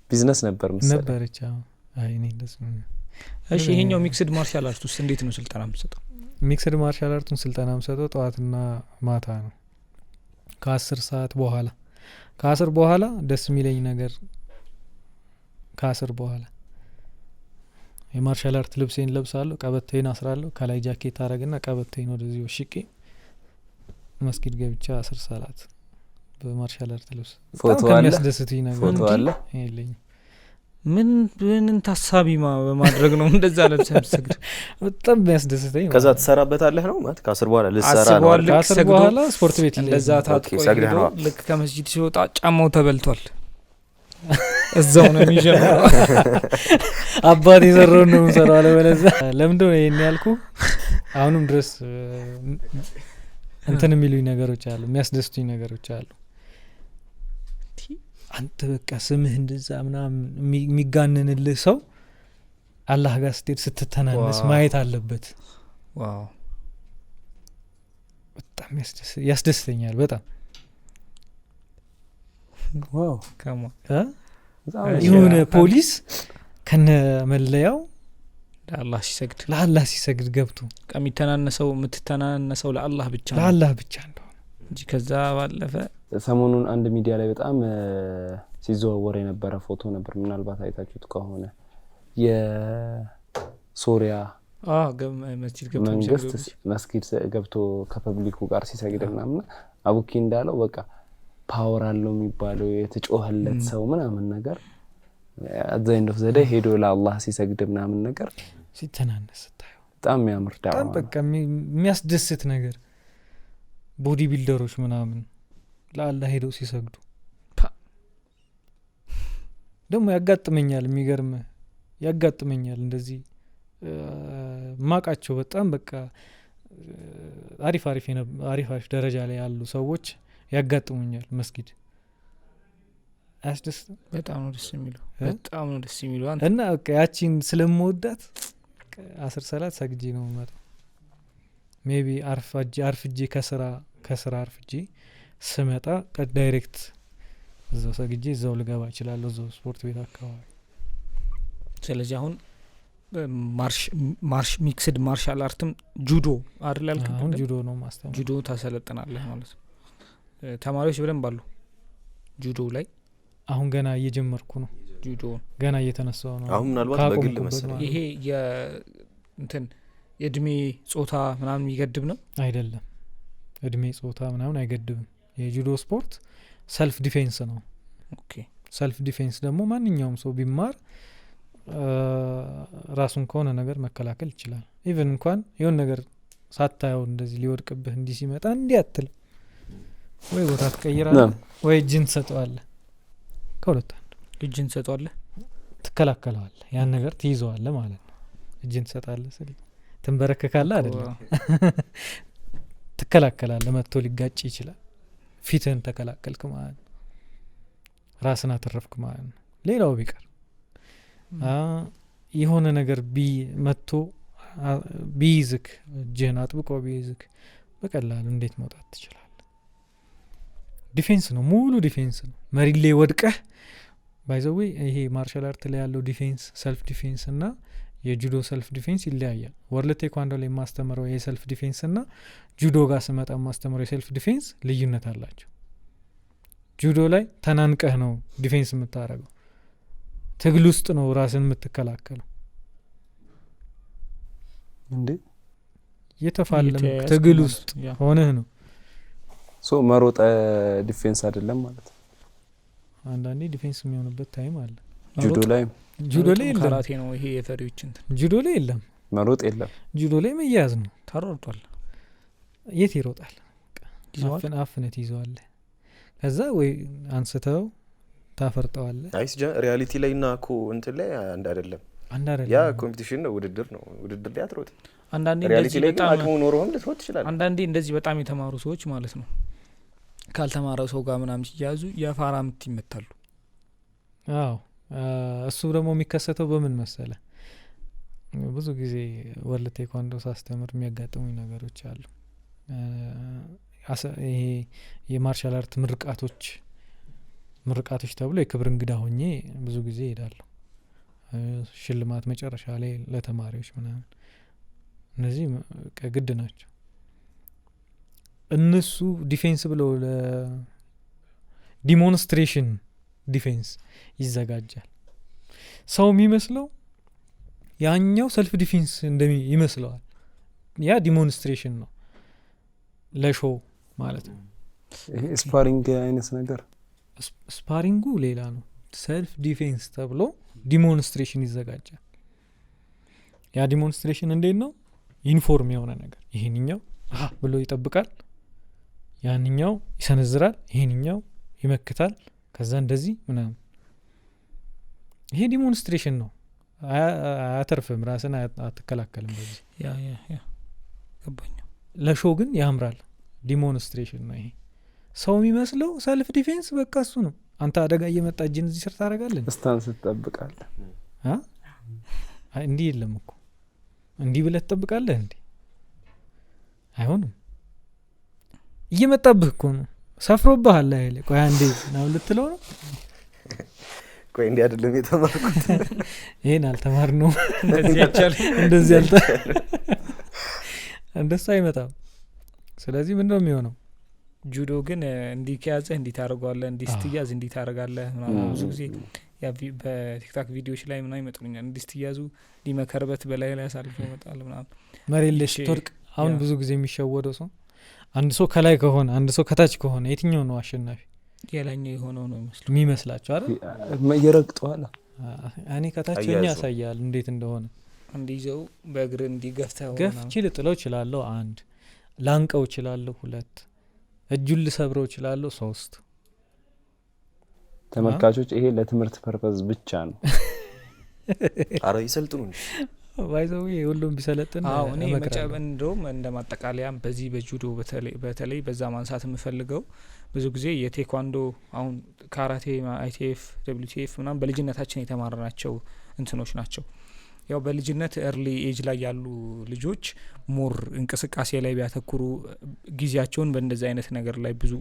ቢዝነስ ነበር መሰለኝ ነበርቻ። አይ እኔ እንደዚህ ነው። እሺ ይሄኛው ሚክስድ ማርሻል አርት ውስጥ እንዴት ነው ስልጠና የምትሰጠው? ሚክስድ ማርሻል አርቱን ስልጠና የምሰጠው ጠዋትና ማታ ነው ከ10 ሰዓት በኋላ። ከ10 በኋላ ደስ የሚለኝ ነገር ከ10 በኋላ የማርሻል አርት ልብሴን ለብሳለሁ፣ ቀበቶዬን አስራለሁ፣ ከላይ ጃኬት አረግና ቀበቶዬን ወደዚህ ወሽቄ መስጊድ ገብቻ 10 ሰላት በማርሻል አርት ልብስ። ፎቶ አለ? የሚያስደስትኝ ነገር ፎቶ አለ? የለኝም። ምን ታሳቢ በማድረግ ነው እንደዛ ለብሰህ የምትሰግድ? በጣም የሚያስደስተኝ። ከዛ ትሰራበታለህ ነው ማለት ከ10 በኋላ ልሰራ ነው። ከ10 በኋላ ስፖርት ቤት እንደዛ ታጥቆ ልክ ከመስጂድ ሲወጣ ጫማው ተበልቷል። እዛው ነው የሚጀምረው። አባቴ የሰራውን ነው የምሰራው አለበለዚያ። ለምንድን ነው ይሄን ያልኩ? አሁንም ድረስ እንትን የሚሉኝ ነገሮች አሉ፣ የሚያስደስቱኝ ነገሮች አሉ። አንተ በቃ ስምህ እንደዛ ምናምን የሚጋነንልህ ሰው አላህ ጋር ስትሄድ ስትተናነስ ማየት አለበት። ዋው በጣም ያስደስተኛል በጣም። ዋው ከማ የሆነ ፖሊስ ከነ መለያው ለአላህ ሲሰግድ ገብቶ የምትተናነሰው ለአላህ ብቻ እንደሆነ እንጂ ከዛ ባለፈ። ሰሞኑን አንድ ሚዲያ ላይ በጣም ሲዘዋወር የነበረ ፎቶ ነበር፣ ምናልባት አይታችሁት ከሆነ የሶሪያ መስጊድ ገብቶ ከፐብሊኩ ጋር ሲሰግድ ምናምን አቡኪ እንዳለው በቃ ፓወር አለው የሚባለው የተጮኸለት ሰው ምናምን ነገር at the end of the day ሄዶ ለአላህ ሲሰግድ ምናምን ነገር ሲተናነስ ታየው በጣም የሚያምር ዳዋ በጣም በቃ የሚያስደስት ነገር። ቦዲ ቢልደሮች ምናምን ለአላህ ሄዶ ሲሰግዱ ደግሞ ያጋጥመኛል። የሚገርም ያጋጥመኛል እንደዚህ ማቃቸው በጣም በቃ አሪፍ ደረጃ ላይ ያሉ ሰዎች ያጋጥሙኛል መስጊድ። አያስደስትም? በጣም ነው ደስ የሚለው እና በቃ ያቺን ስለምወዳት 10 ሰላት ሰግጄ ነው የምመጣው። ሜቢ አርፍጄ ከስራ አርፍጄ ስመጣ ዳይሬክት እዛው ሰግጄ እዛው ልገባ እችላለሁ፣ እዛው ስፖርት ቤት አካባቢ። ስለዚህ አሁን ማርሽ ሚክስድ ማርሻል አርትም ጁዶ አይደል ያልከኝ? አሁን ጁዶ ነው ማስተማር። ጁዶ ታሰለጥናለህ ማለት ነው። ተማሪዎች በደንብ አሉ ጁዶ ላይ? አሁን ገና እየጀመርኩ ነው። ጁዶ ገና እየተነሳው ነው። አሁን ምናልባት በግል መሰለኝ። ይሄ የእድሜ ጾታ ምናምን የሚገድብ ነው አይደለም? እድሜ ጾታ ምናምን አይገድብም። የጁዶ ስፖርት ሰልፍ ዲፌንስ ነው። ኦኬ። ሰልፍ ዲፌንስ ደግሞ ማንኛውም ሰው ቢማር ራሱን ከሆነ ነገር መከላከል ይችላል። ኢቭን እንኳን የሆነ ነገር ሳታየው እንደዚህ ሊወድቅብህ እንዲህ ሲመጣ እንዲህ አትል፣ ወይ ቦታ ትቀይራለህ ወይ እጅን ትሰጠዋለህ። ከሁለት አንዱ እጅን ትሰጠዋለህ፣ ትከላከለዋለህ፣ ያን ነገር ትይዘዋለህ ማለት ነው። እጅን ትሰጣለህ ስል ትንበረከካለህ አይደለም፣ ትከላከላለህ። መጥቶ ሊጋጭ ይችላል፣ ፊትህን ተከላከልክ ማለት ነው፣ ራስን አተረፍክ ማለት ነው። ሌላው ቢቀር የሆነ ነገር መጥቶ ቢይዝክ፣ እጅህን አጥብቆ ቢይዝክ በቀላሉ እንዴት መውጣት ትችላለህ? ዲፌንስ ነው፣ ሙሉ ዲፌንስ ነው። መሬት ላይ ወድቀህ ባይዘዌ ይሄ ማርሻል አርት ላይ ያለው ዲፌንስ ሰልፍ ዲፌንስ እና የጁዶ ሰልፍ ዲፌንስ ይለያያል። ወርልድ ቴኳንዶ ላይ የማስተምረው የሰልፍ ዲፌንስ እና ጁዶ ጋር ስመጣ የማስተምረው የሰልፍ ዲፌንስ ልዩነት አላቸው። ጁዶ ላይ ተናንቀህ ነው ዲፌንስ የምታደርገው፣ ትግል ውስጥ ነው ራስን የምትከላከለው። እንዴ የተፋለም ትግል ውስጥ ሆነህ ነው። ሶ መሮጥ ዲፌንስ አይደለም ማለት ነው። አንዳንዴ ዲፌንስ የሚሆንበት ታይም አለ። ጁዶ ላይ የለም፣ ካራቴ ነው ይሄ የፈሪዎች እንትን። ጁዶ ላይ የለም፣ መሮጥ የለም። ጁዶ ላይ መያዝ ነው። ተሮጧል። የት ይሮጣል? አፍነት ይዘዋል። ከዛ ወይ አንስተው ታፈርጠዋለህ። አይስ ሪያሊቲ ላይ እና እኮ እንትን ላይ አንድ አይደለም። ያ ኮምፒቲሽን ነው፣ ውድድር ነው። ውድድር ላይ አትሮጥ። አንዳንዴ ሪያሊቲ ላይ አቅሙ ኖሮም ልትሮጥ ይችላል። አንዳንዴ እንደዚህ በጣም የተማሩ ሰዎች ማለት ነው ካልተማረው ሰው ጋር ምናምን ሲያዙ የፋራ ምት ይመታሉ። አዎ እሱ ደግሞ የሚከሰተው በምን መሰለ? ብዙ ጊዜ ወርልድ ቴኳንዶ ሳስተምር የሚያጋጥሙኝ ነገሮች አሉ። ይሄ የማርሻል አርት ምርቃቶች ተብሎ የክብር እንግዳ ሆኜ ብዙ ጊዜ እሄዳለሁ። ሽልማት መጨረሻ ላይ ለተማሪዎች ምናምን፣ እነዚህ ግድ ናቸው። እነሱ ዲፌንስ ብለው ለዲሞንስትሬሽን ዲፌንስ ይዘጋጃል። ሰው የሚመስለው ያኛው ሰልፍ ዲፌንስ ይመስለዋል። ያ ዲሞንስትሬሽን ነው፣ ለሾው ማለት ነው። ይሄ ስፓሪንግ አይነት ነገር። ስፓሪንጉ ሌላ ነው። ሰልፍ ዲፌንስ ተብሎ ዲሞንስትሬሽን ይዘጋጃል። ያ ዲሞንስትሬሽን እንዴት ነው? ዩኒፎርም የሆነ ነገር፣ ይሄንኛው ብሎ ይጠብቃል፣ ያንኛው ይሰነዝራል፣ ይሄንኛው ይመክታል፣ ከዛ እንደዚህ ምናምን። ይሄ ዲሞንስትሬሽን ነው። አያተርፍም፣ ራስን አትከላከልም በዚህ። ያ ገባኝ። ለሾው ግን ያምራል። ዲሞንስትሬሽን ነው ይሄ። ሰው የሚመስለው ሰልፍ ዲፌንስ በቃ እሱ ነው። አንተ አደጋ እየመጣ እጅን እዚህ ስር ታደርጋለህ፣ ስታንስ ትጠብቃለህ። እንዲህ የለም እኮ እንዲህ ብለህ ትጠብቃለህ እንዴ? አይሆንም። እየመጣብህ እኮ ነው፣ ሰፍሮብሃል ላይ። ቆይ አንዴ ነው ልትለው ነው። ቆይ እንዲህ አይደለም የተማርኩት፣ ይሄን አልተማርነው፣ እንደሱ አይመጣም። ስለዚህ ምንድነው የሚሆነው? ጁዶ ግን እንዲህ ከያዘህ እንዲህ ታደርገዋለህ፣ እንዲህ ስትያዝ እንዲህ ታደርጋለህ ምናምን። ብዙ ጊዜ በቲክታክ ቪዲዮዎች ላይ ምናምን ይመጡልኛል። እንዲህ ስትያዙ ሊመከርበት በላይ ላይ አሳልፎ ይመጣል ምናምን። መሬት ላይ ስትወድቅ አሁን ብዙ ጊዜ የሚሸወደው ሰው አንድ ሰው ከላይ ከሆነ አንድ ሰው ከታች ከሆነ የትኛው ነው አሸናፊ? የላኛው የሆነው ነው የሚመስላቸው አይደል? እየረግጠዋል። እኔ ከታችኛ ያሳያል እንዴት እንደሆነ። እንዲይዘው በእግር እንዲገፍተው ገፍቼ ልጥለው እችላለሁ፣ 1 ላንቀው እችላለሁ፣ 2 እጁን ልሰብረው እችላለሁ፣ 3። ተመልካቾች ይሄ ለትምህርት ፐርፐዝ ብቻ ነው። አረ ይሰልጥኑ እንዴ? ባይዘው ሁሉም ቢሰለጥን እኔ እንደውም እንደማጠቃለያም በዚህ በጁዶ በተለይ በዛ ማንሳት የምፈልገው ብዙ ጊዜ የቴኳንዶ አሁን ካራቴ አይቲኤፍ ደብሊውቲኤፍ ምናምን በልጅነታችን የተማርናቸው እንትኖች ናቸው። ያው በልጅነት ኤርሊ ኤጅ ላይ ያሉ ልጆች ሞር እንቅስቃሴ ላይ ቢያተኩሩ ጊዜያቸውን በእንደዚህ አይነት ነገር ላይ ብዙ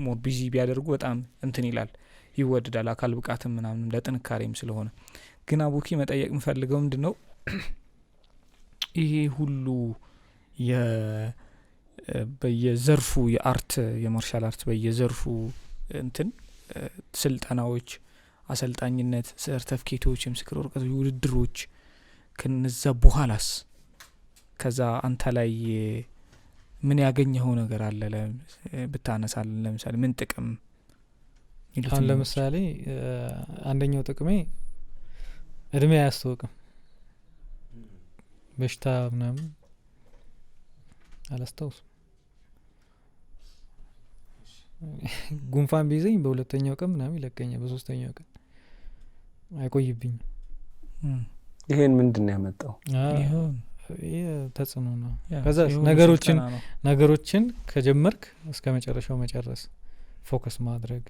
ሞር ቢዚ ቢያደርጉ በጣም እንትን ይላል ይወደዳል አካል ብቃትም ምናምን ለጥንካሬም ስለሆነ። ግን አቡኪ መጠየቅ ምፈልገው ምንድነው ይሄ ሁሉ በየዘርፉ የአርት የማርሻል አርት በየዘርፉ እንትን ስልጠናዎች፣ አሰልጣኝነት፣ ሰርተፍኬቶች፣ የምስክር ወረቀቶች፣ ውድድሮች ከነዛ በኋላስ ከዛ አንተ ላይ ምን ያገኘው ነገር አለ ብታነሳለን? ለምሳሌ ምን ጥቅም አሁን ለምሳሌ አንደኛው ጥቅሜ እድሜ አያስተውቅም። በሽታ ምናምን አላስታውስም። ጉንፋን ቢይዘኝ በሁለተኛው ቀን ምናምን ይለቀኛል፣ በሶስተኛው ቀን አይቆይብኝም። ይሄን ምንድነው ያመጣው? ይሄ ተጽዕኖ ነው። ከዛ ነገሮችን ከጀመርክ እስከ መጨረሻው መጨረስ፣ ፎከስ ማድረግ፣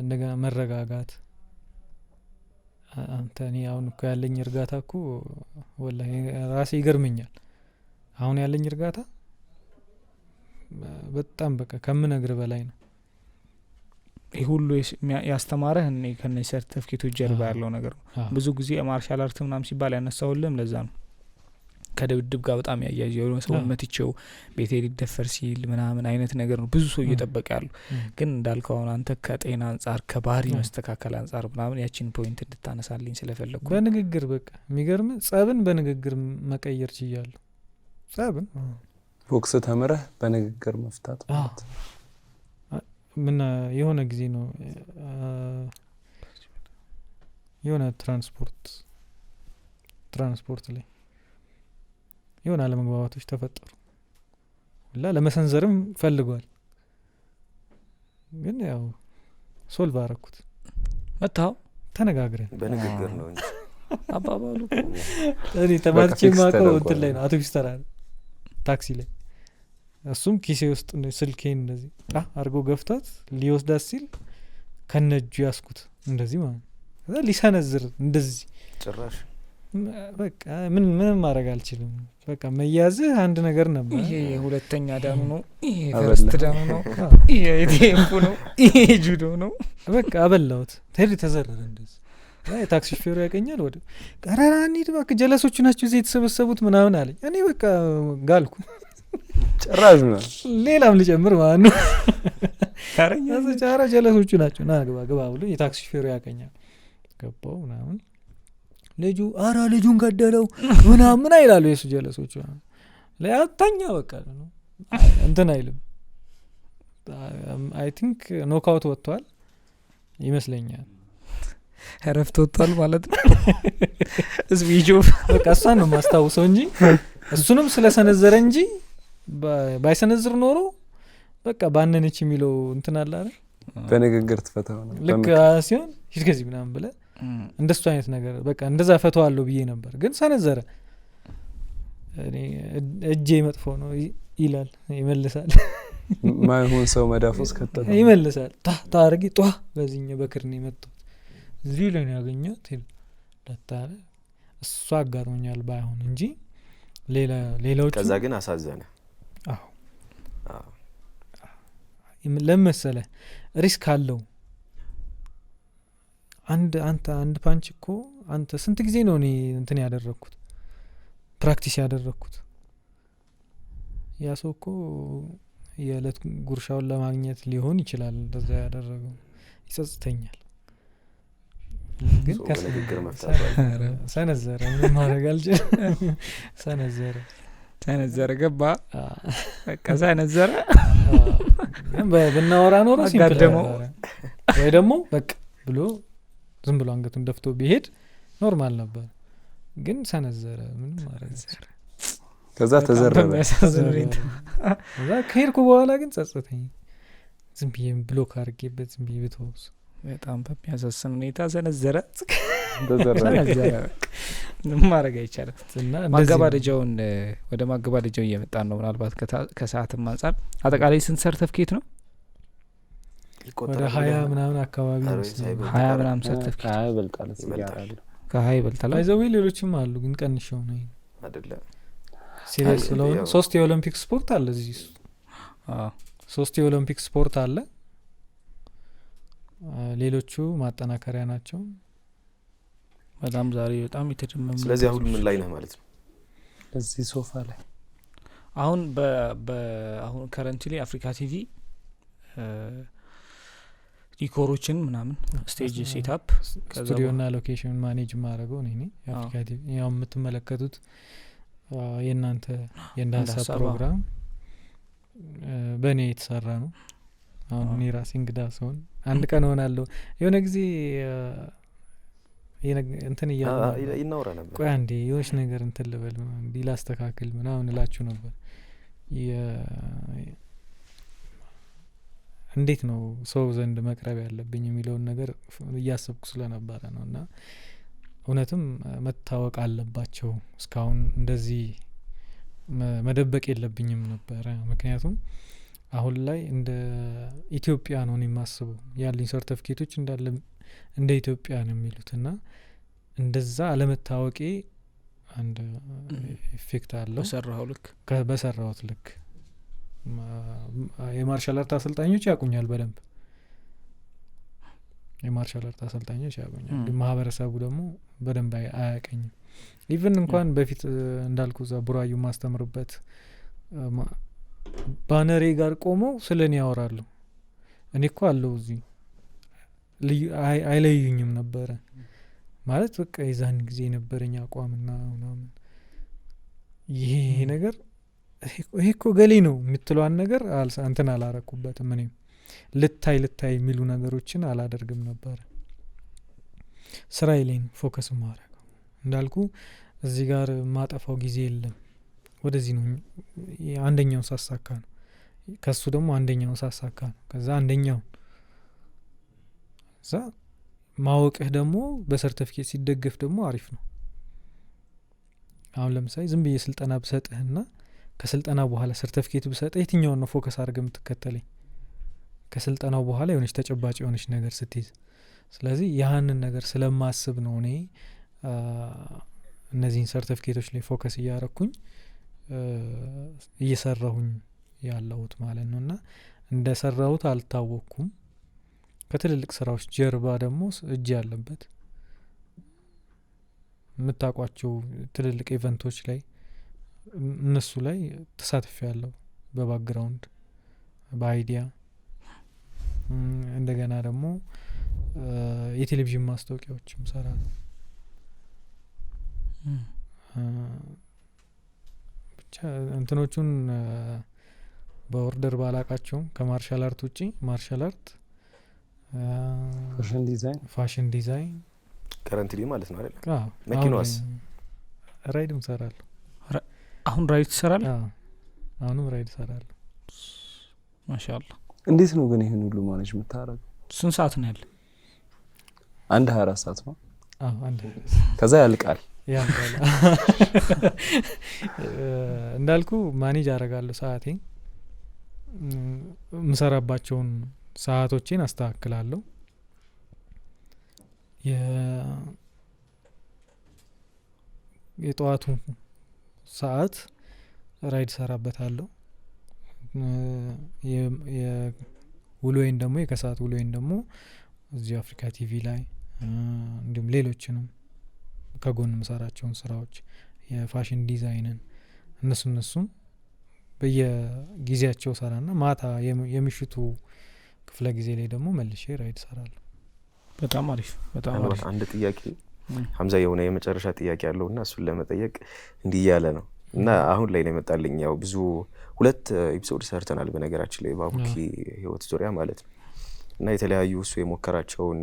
እንደገና መረጋጋት። አንተ እኔ አሁን እኮ ያለኝ እርጋታ እኮ ወላሂ ራሴ ይገርመኛል። አሁን ያለኝ እርጋታ በጣም በቃ ከምነግር በላይ ነው። ይሄ ሁሉ ያስተማረህ እኔ ከነ ሰርቲፊኬቶች ጀርባ ያለው ነገር ነው። ብዙ ጊዜ ማርሻል አርት ምናምን ሲባል ያነሳውልም ለዛ ነው። ከድብድብ ጋር በጣም ያያያው ሰው መትቼው ቤቴ ሊደፈር ሲል ምናምን አይነት ነገር ነው ብዙ ሰው እየጠበቀ ያለው። ግን እንዳልከው አሁን አንተ ከጤና አንጻር ከባህሪ መስተካከል አንጻር ምናምን ያቺን ፖይንት እንድታነሳልኝ ስለፈለኩ በንግግር በቃ የሚገርም ጸብን በንግግር መቀየር ይችላልው። ጸብን ቦክስ ተምረህ በንግግር መፍታት ማለት ምን የሆነ ጊዜ ነው የሆነ ትራንስፖርት ላይ የሆነ አለመግባባቶች ተፈጠሩ። ሁላ ለመሰንዘርም ፈልጓል፣ ግን ያው ሶልቭ አረኩት። መታው ተነጋግረን በንግግር ነው እንጂ አባባሉ እኔ ተማርቼ ማቀው እንትን ላይ ነው አውቶቡስ ተራ ታክሲ ላይ እሱም ኪሴ ውስጥ ስልኬን እንደዚህ አርጎ ገፍታት ሊወስዳት ሲል ከነጁ ያስኩት እንደዚህ ማለት ከዛ ሊሰነዝር እንደዚህ ጭራሽ በቃ ምንም ማድረግ አልችልም። በቃ መያዝህ አንድ ነገር ነበር። ይሄ የሁለተኛ ዳኑ ነው፣ ይሄ ፈርስት ዳኑ ነው፣ ይሄ የቴምፑ ነው፣ ይሄ ጁዶ ነው። በቃ አበላሁት። ተሪ ተዘረረ እንደዚህ ታክሲ ሹፌሩ ያገኛል ወደ ቀራራ እንሂድ እባክህ ጀለሶቹ ናቸው እዚህ የተሰበሰቡት ምናምን አለኝ። እኔ በቃ ጋልኩ ጭራሽ ነው ሌላም ልጨምር ማለት ነው። ጫራ ጀለሶቹ ናቸው ና ግባ ብሎ የታክሲ ሹፌሩ ያገኛል። ገባው ምናምን ልጁ ልጁን ገደለው ምናምን አይላሉ የሱ ጀለሶቹ። ለያታኛ በቃ ነው እንትን አይልም። አይ ቲንክ ኖክአውት ወጥቷል ይመስለኛል። ረፍት ወጥቷል ማለት ነው። እስቢጆ በቃ እሷን ነው ማስታውሰው እንጂ እሱንም ስለሰነዘረ እንጂ ባይሰነዝር ኖሮ በቃ ባነነች የሚለው እንትን አለ አይደል? በንግግር ትፈታው ነው ልክ ሲሆን ሂድ ከዚህ ምናምን ብለ እንደሱ አይነት ነገር በቃ እንደዛ ፈተዋለሁ ብዬ ነበር። ግን ሰነዘረ። እኔ እጄ መጥፎ ነው ይላል ይመልሳል። ማይሆን ሰው መዳፎስ ከተታ ይመልሳል። ታርጊ ጧ በዚህኛው በክርኔ መጥቷት እዚህ ላይ ነው ያገኛት ለታለ እሱ አጋጥሞኛል ባይሆን እንጂ ሌላው ከዛ ግን አሳዘነ። ለምሳሌ ሪስክ አለው። አንድ ፓንች እኮ አንተ ስንት ጊዜ ነው እኔ እንትን ያደረኩት ፕራክቲስ ያደረኩት። ያ ሰው እኮ የዕለት ጉርሻውን ለማግኘት ሊሆን ይችላል እንደዛ ያደረገው። ይጸጽተኛል። ግን ከንግግር መፍታት ሰነዘረ ምን ማድረግ አልችልም። ሰነዘረ ገባ በቃ ሰነዘረ። በናወራ ኖሮ ሲምፕል ወይ ደግሞ በቃ ብሎ ዝም ብሎ አንገቱን ደፍቶ ቢሄድ ኖርማል ነበር። ግን ሰነዘረ ምን ማድረግ አልችልም። ከዛ ተዘረበ። ከዛ ከሄድኩ በኋላ ግን ጸጸተኝ። ዝም ብዬ ብሎክ አድርጌበት ዝም ብዬ ብተውስ በጣም በሚያሳዝን ሁኔታ ዘነዘረ ማድረግ አይቻልም። ማገባደጃውን ወደ ማገባደጃው እየመጣን ነው። ምናልባት ከሰዓትም አንጻር አጠቃላይ ስንት ሰርተፍኬት ነው? ወደ 20 ምናምን አካባቢ 20 ምናምን ሰርተፍኬት ይበልጣል። ከ20 ይበልጣል። አይዘው ሌሎችም አሉ ግን ቀንሽው ነው አይደለ? ሲሪየስ ስለሆነ 3 የኦሎምፒክ ስፖርት አለ እዚህ። 3 የኦሎምፒክ ስፖርት አለ። ሌሎቹ ማጠናከሪያ ናቸው። በጣም ዛሬ በጣም የተደመመ። ስለዚህ አሁን ምን ላይ ነህ ማለት ነው? እዚህ ሶፋ ላይ አሁን አሁን ከረንትሊ አፍሪካ ቲቪ ዲኮሮችን ምናምን ስቴጅ ሴትአፕ ስቱዲዮና ሎኬሽን ማኔጅ ማድረገው ነኝ። አፍሪካ ቲቪ ያው የምትመለከቱት የእናንተ የእንዳሳ ፕሮግራም በእኔ የተሰራ ነው። አሁን እኔ ራሴ እንግዳ ስሆን አንድ ቀን ሆናለሁ። የሆነ ጊዜ እንትን ይናወራ ነበር። ቆይ አንዴ የሆነች ነገር እንትን ልበል ምናምን ላስተካክል ምናምን እላችሁ ነበር። እንዴት ነው ሰው ዘንድ መቅረብ ያለብኝ የሚለውን ነገር እያሰብኩ ስለነበረ ነው። እና እውነትም መታወቅ አለባቸው። እስካሁን እንደዚህ መደበቅ የለብኝም ነበረ። ምክንያቱም አሁን ላይ እንደ ኢትዮጵያ ነው የማስበው። ያለኝ ሰርቲፊኬቶች እንዳለ እንደ ኢትዮጵያ ነው የሚሉት እና እንደዛ አለመታወቄ አንድ ኢፌክት አለው። በሰራሁት ልክ የማርሻል አርት አሰልጣኞች ያቁኛል በደንብ። የማርሻል አርት አሰልጣኞች ያቁኛል። ማህበረሰቡ ደግሞ በደንብ አያቀኝም። ኢቭን እንኳን በፊት እንዳልኩ እዛ ቡራዩ ማስተምርበት ባነሬ ጋር ቆመው ስለኔ ያወራሉ። እኔ እኮ አለው እዚህ አይለዩኝም ነበረ ማለት በቃ የዛን ጊዜ የነበረኝ አቋምና ምናምን ይሄ ነገር ይሄ እኮ ገሌ ነው የምትለዋን ነገር እንትን አላረኩበትም። እኔም ልታይ የሚሉ ነገሮችን አላደርግም ነበረ። ስራዬ ላይ ነው ፎከስ ማድረግ። እንዳልኩ እዚህ ጋር ማጠፋው ጊዜ የለም። ወደዚህ ነው አንደኛው ሳሳካ ነው፣ ከሱ ደግሞ አንደኛው ሳሳካ ነው፣ ከዛ አንደኛው እዛ ማወቅህ ደግሞ በሰርቲፊኬት ሲደገፍ ደግሞ አሪፍ ነው። አሁን ለምሳሌ ዝም ብዬ ስልጠና ብሰጥህና ከስልጠና በኋላ ሰርቲፊኬት ብሰጥህ የትኛውን ነው ፎከስ አድርገህ የምትከተለኝ? ከስልጠናው በኋላ የሆነች ተጨባጭ የሆነች ነገር ስትይዝ። ስለዚህ ያህንን ነገር ስለማስብ ነው እኔ እነዚህን ሰርቲፊኬቶች ላይ ፎከስ እያረኩኝ እየሰራሁኝ ያለሁት ማለት ነው። እና እንደ ሰራሁት አልታወቅኩም። ከትልልቅ ስራዎች ጀርባ ደግሞ እጅ ያለበት የምታውቋቸው ትልልቅ ኢቨንቶች ላይ እነሱ ላይ ተሳትፍ ያለው በባክግራውንድ በአይዲያ እንደገና ደግሞ የቴሌቪዥን ማስታወቂያዎችም ሰራለሁ። ብቻ እንትኖቹን በኦርደር ባላቃቸውም ከማርሻል አርት ውጪ ማርሻል አርት፣ ፋሽን ዲዛይን ከረንትሊ ማለት ነው አይደል? መኪናስ ራይድም ሰራለሁ። አሁን ራይድ ትሰራለህ? አሁንም ራይድ ሰራለሁ። ማሻአላህ። እንዴት ነው ግን ይሄን ሁሉ ማኔጅ የምታረገው? ስንት ሰዓት ነው ያለ? አንድ 24 ሰዓት ነው። አንድ ከዛ ያልቃል። እንዳልኩ ማኔጅ አረጋለሁ ሰዓቴን። ምሰራባቸውን ሰዓቶቼን አስተካክላለሁ። የጠዋቱ ሰዓት ራይድ ሰራበታለሁ። የውሎዬን ደግሞ የከሰዓት ውሎዬን ደግሞ እዚህ አፍሪካ ቲቪ ላይ እንዲሁም ሌሎችንም ከጎን ምሰራቸውን ስራዎች የፋሽን ዲዛይንን እነሱን በየጊዜያቸው ሰራና ማታ የምሽቱ ክፍለ ጊዜ ላይ ደግሞ መልሼ ራይድ ሰራለሁ። በጣም አሪፍ በጣም አሪፍ። አንድ ጥያቄ ሀምዛ የሆነ የመጨረሻ ጥያቄ ያለውና እሱን ለመጠየቅ እንዲህ ያለ ነው እና አሁን ላይ ነው የመጣልኝ። ያው ብዙ 2 ኤፒሶድ ሰርተናል በነገራችን ላይ ባቡኪ ህይወት ዙሪያ ማለት ነው እና የተለያዩ እሱ የሞከራቸውን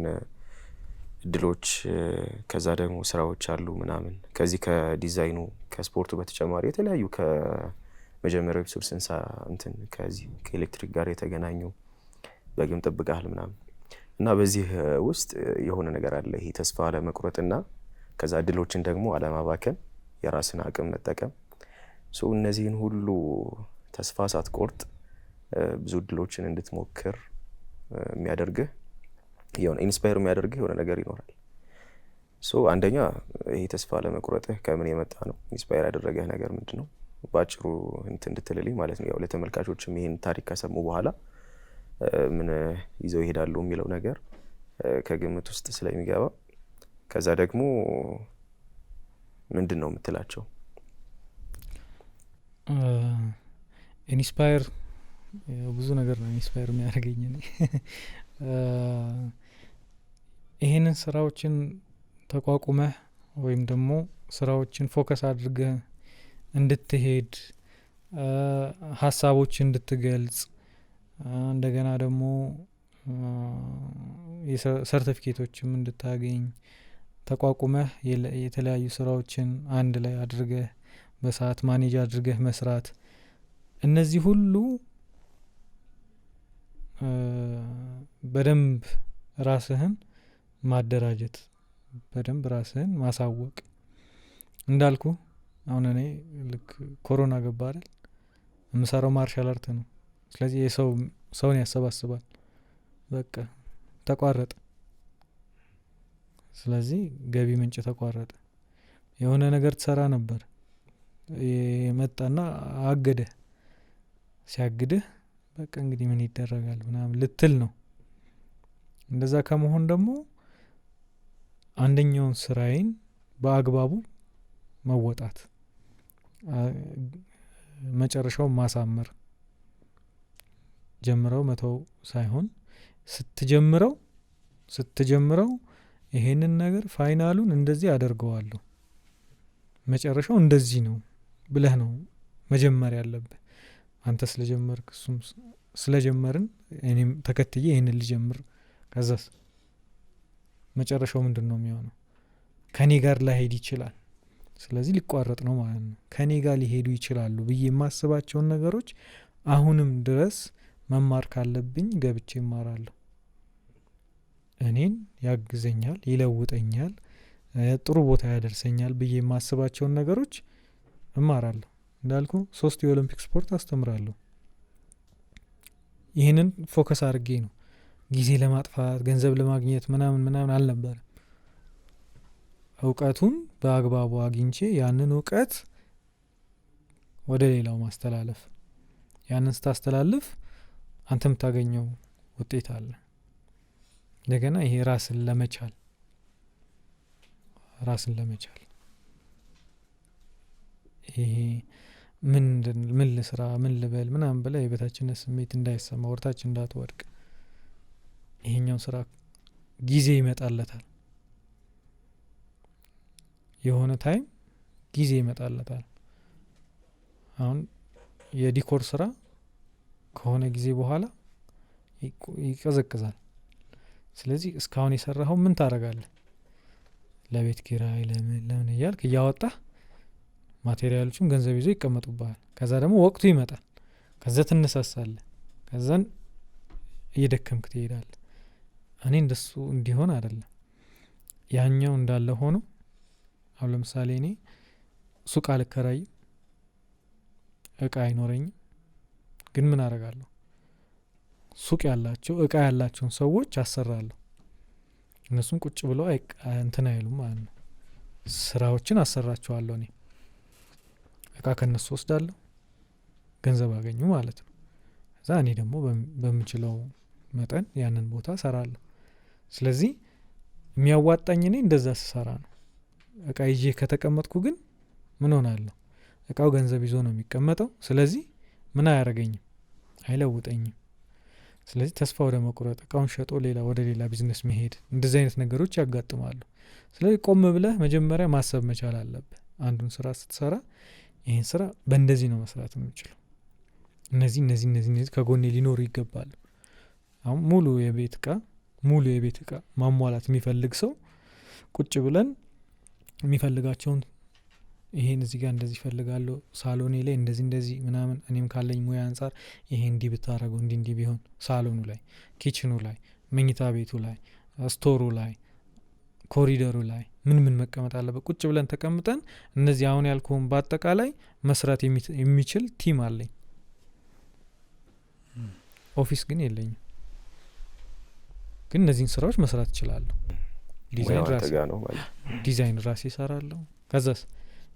እድሎች ከዛ ደግሞ ስራዎች አሉ ምናምን ከዚህ ከዲዛይኑ ከስፖርቱ በተጨማሪ የተለያዩ ከመጀመሪያው ኤፒሶድ ስንሳ እንትን ከዚህ ከኤሌክትሪክ ጋር የተገናኙ በግም ጥብቃል ምናምን እና በዚህ ውስጥ የሆነ ነገር አለ። ይሄ ተስፋ አለመቁረጥና ከዛ እድሎችን ደግሞ አለማባከን፣ የራስን አቅም መጠቀም። እነዚህን ሁሉ ተስፋ ሳትቆርጥ ብዙ እድሎችን እንድትሞክር የሚያደርግህ የሆነ ኢንስፓየር የሚያደርግህ የሆነ ነገር ይኖራል። አንደኛ ይሄ ተስፋ አለመቁረጥህ ከምን የመጣ ነው? ኢንስፓየር ያደረገህ ነገር ምንድን ነው? ባጭሩ እንድትልልኝ ማለት ነው። ያው ለተመልካቾችም ይሄን ታሪክ ከሰሙ በኋላ ምን ይዘው ይሄዳሉ የሚለው ነገር ከግምት ውስጥ ስለሚገባ፣ ከዛ ደግሞ ምንድን ነው የምትላቸው? ኢንስፓየር ብዙ ነገር ነው ኢንስፓየር የሚያደርገኝ እኔ ይሄንን ስራዎችን ተቋቁመህ ወይም ደግሞ ስራዎችን ፎከስ አድርገህ እንድትሄድ፣ ሀሳቦች እንድትገልጽ፣ እንደገና ደግሞ ሰርቲፊኬቶችም እንድታገኝ ተቋቁመህ የተለያዩ ስራዎችን አንድ ላይ አድርገህ በሰዓት ማኔጅ አድርገህ መስራት፣ እነዚህ ሁሉ በደንብ ራስህን ማደራጀት፣ በደንብ ራስህን ማሳወቅ። እንዳልኩ አሁን እኔ ልክ ኮሮና ገባ አይደል፣ የምሰራው ማርሻል አርት ነው። ስለዚህ ሰውን ያሰባስባል። በቃ ተቋረጠ። ስለዚህ ገቢ ምንጭ ተቋረጠ። የሆነ ነገር ትሰራ ነበር፣ የመጣና አገደህ። ሲያግድህ በቃ እንግዲህ ምን ይደረጋል ምናምን ልትል ነው። እንደዛ ከመሆን ደግሞ አንደኛውን ስራዬን በአግባቡ መወጣት፣ መጨረሻው ማሳመር፣ ጀምረው መተው ሳይሆን ስትጀምረው ይሄንን ነገር ፋይናሉን እንደዚህ አደርገዋለሁ፣ መጨረሻው እንደዚህ ነው ብለህ ነው መጀመሪያ ያለብህ። አንተ ስለጀመርክ እሱም ስለጀመርን እኔም ተከትዬ ይሄንን ልጀምር፣ ከዛስ መጨረሻው ምንድን ነው የሚሆነው? ከኔ ጋር ላይሄድ ይችላል። ስለዚህ ሊቋረጥ ነው ማለት ነው። ከኔ ጋር ሊሄዱ ይችላሉ ብዬ የማስባቸውን ነገሮች አሁንም ድረስ መማር ካለብኝ ገብቼ እማራለሁ። እኔን ያግዘኛል፣ ይለውጠኛል፣ ጥሩ ቦታ ያደርሰኛል ብዬ የማስባቸውን ነገሮች እማራለሁ። እንዳልኩ 3 የኦሎምፒክ ስፖርት አስተምራለሁ። ይህንን ፎከስ አድርጌ ነው፣ ጊዜ ለማጥፋት ገንዘብ ለማግኘት ምናምን አልነበረም። እውቀቱን በአግባቡ አግኝቼ ያንን እውቀት ወደ ሌላው ማስተላለፍ፣ ያንን ስታስተላልፍ አንተ የምታገኘው ውጤት አለ። እንደገና ይሄ ራስን ለመቻል ይሄ ምን ልስራ ምን ልበል ምናምን ብለህ የበታችነት ስሜት እንዳይሰማ፣ ወርታች እንዳትወድቅ፣ ይሄኛው ስራ ጊዜ ይመጣለታል። የሆነ ታይም ጊዜ ይመጣለታል። አሁን የዲኮር ስራ ከሆነ ጊዜ በኋላ ይቀዘቅዛል። ስለዚህ እስካሁን የሰራኸው ምን ታደርጋለህ? ለቤት ኪራይ ለምን እያልክ እያወጣህ ማቴሪያሎችም ገንዘብ ይዞ ይቀመጡብሃል። ከዛ ደግሞ ወቅቱ ይመጣል፣ ከዛ ትነሳሳለህ፣ ከዛን እየደከምክ ትሄዳለህ። እኔ እንደሱ እንዲሆን አይደለም። ያኛው እንዳለ ሆኖ አሁን ለምሳሌ እኔ ሱቅ አልከራይም፣ እቃ አይኖረኝም። ግን ምን አደርጋለሁ? ሱቅ ያላቸው እቃ ያላቸውን ሰዎች አሰራለሁ። እነሱም ቁጭ ብለው እንትን አይሉም ማለት ነው። ስራዎችን አሰራቸዋለሁ። እኔ እቃ ከነሱ ወስዳለሁ፣ ገንዘብ አገኙ ማለት ነው። እዛ እኔ ደግሞ በምችለው መጠን ያንን ቦታ ሰራለሁ። ስለዚህ የሚያዋጣኝ እኔ እንደዛ ስሰራ ነው። እቃ ይዤ ከተቀመጥኩ ግን ምን ሆናለሁ? እቃው ገንዘብ ይዞ ነው የሚቀመጠው። ስለዚህ ምን አያረገኝም፣ አይለውጠኝም። ስለዚህ ተስፋ ወደ መቁረጥ፣ እቃውን ሸጦ ወደ ሌላ ቢዝነስ መሄድ፣ እንደዚህ አይነት ነገሮች ያጋጥማሉ። ስለዚህ ቆም ብለህ መጀመሪያ ማሰብ መቻል አለብህ። አንዱን ስራ ስትሰራ ይህን ስራ በእንደዚህ ነው መስራት የምችለው፣ እነዚህ ከጎኔ ሊኖሩ ይገባሉ። አሁን ሙሉ የቤት እቃ ማሟላት የሚፈልግ ሰው ቁጭ ብለን የሚፈልጋቸውን ይሄን እዚህ ጋር እንደዚህ ፈልጋለሁ፣ ሳሎኔ ላይ እንደዚህ ምናምን፣ እኔም ካለኝ ሙያ አንጻር ይሄ እንዲህ ብታረገው እንዲህ ቢሆን፣ ሳሎኑ ላይ ኪችኑ ላይ መኝታ ቤቱ ላይ፣ ስቶሩ ላይ፣ ኮሪደሩ ላይ ምን መቀመጥ አለበት ቁጭ ብለን ተቀምጠን እነዚህ አሁን ያልኩን በአጠቃላይ መስራት የሚችል ቲም አለኝ። ኦፊስ ግን የለኝም፣ ግን እነዚህን ስራዎች መስራት እችላለሁ። ዲዛይን ራሴ እሰራለሁ። ከዛስ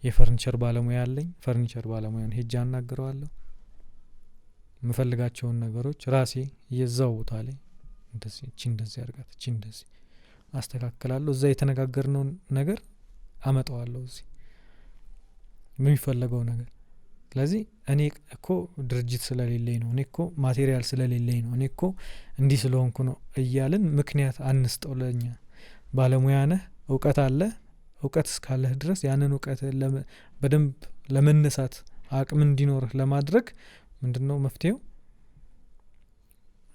የፈርኒቸር ባለሙያ አለኝ። ፈርኒቸር ባለሙያን ሄጄ አናግረዋለሁ። የምፈልጋቸውን ነገሮች ራሴ እየዛው ቦታ ላይ እንደዚህ እቺ እንደዚህ አድርጋት እቺ እንደዚህ አስተካክላለሁ። እዛ የተነጋገርነውን ነገር አመጣዋለሁ እዚህ የሚፈለገው ነገር። ስለዚህ እኔ እኮ ድርጅት ስለሌለኝ ነው፣ እኔ እኮ ማቴሪያል ስለሌለኝ ነው፣ እኔ እኮ እንዲህ ስለሆንኩ ነው እያልን ምክንያት አንስጠው። ለኛ ባለሙያ ነህ፣ እውቀት አለ። እውቀት እስካለህ ድረስ ያንን እውቀት በደንብ ለመነሳት አቅም እንዲኖርህ ለማድረግ ምንድነው መፍትሄው?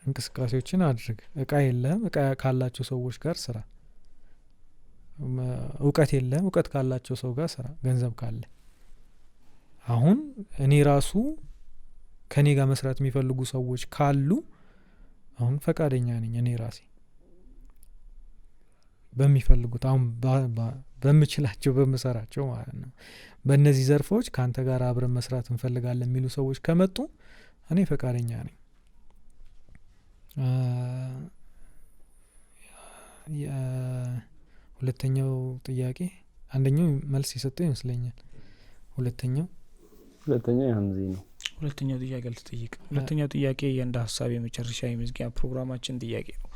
እንቅስቃሴዎችን አድርግ። እቃ የለህም፣ እቃ ካላቸው ሰዎች ጋር ስራ። እውቀት የለህም፣ እውቀት ካላቸው ሰው ጋር ስራ። ገንዘብ ካለ አሁን እኔ ራሱ ከኔ ጋር መስራት የሚፈልጉ ሰዎች ካሉ አሁን ፈቃደኛ ነኝ። እኔ ራሴ በሚፈልጉት አሁን በምችላቸው በምሰራቸው ማለት ነው በእነዚህ ዘርፎች ካንተ ጋር አብረን መስራት እንፈልጋለን የሚሉ ሰዎች ከመጡ እኔ ፈቃደኛ ነኝ። ሁለተኛው ጥያቄ አንደኛው መልስ የሰጠው ይመስለኛል። ሁለተኛው ያንዚ ነው። ሁለተኛው ጥያቄ አልተጠየቀ። ሁለተኛው ጥያቄ የእንደ ሀሳብ የመጨረሻ የመዝጊያ ፕሮግራማችን ጥያቄ ነው።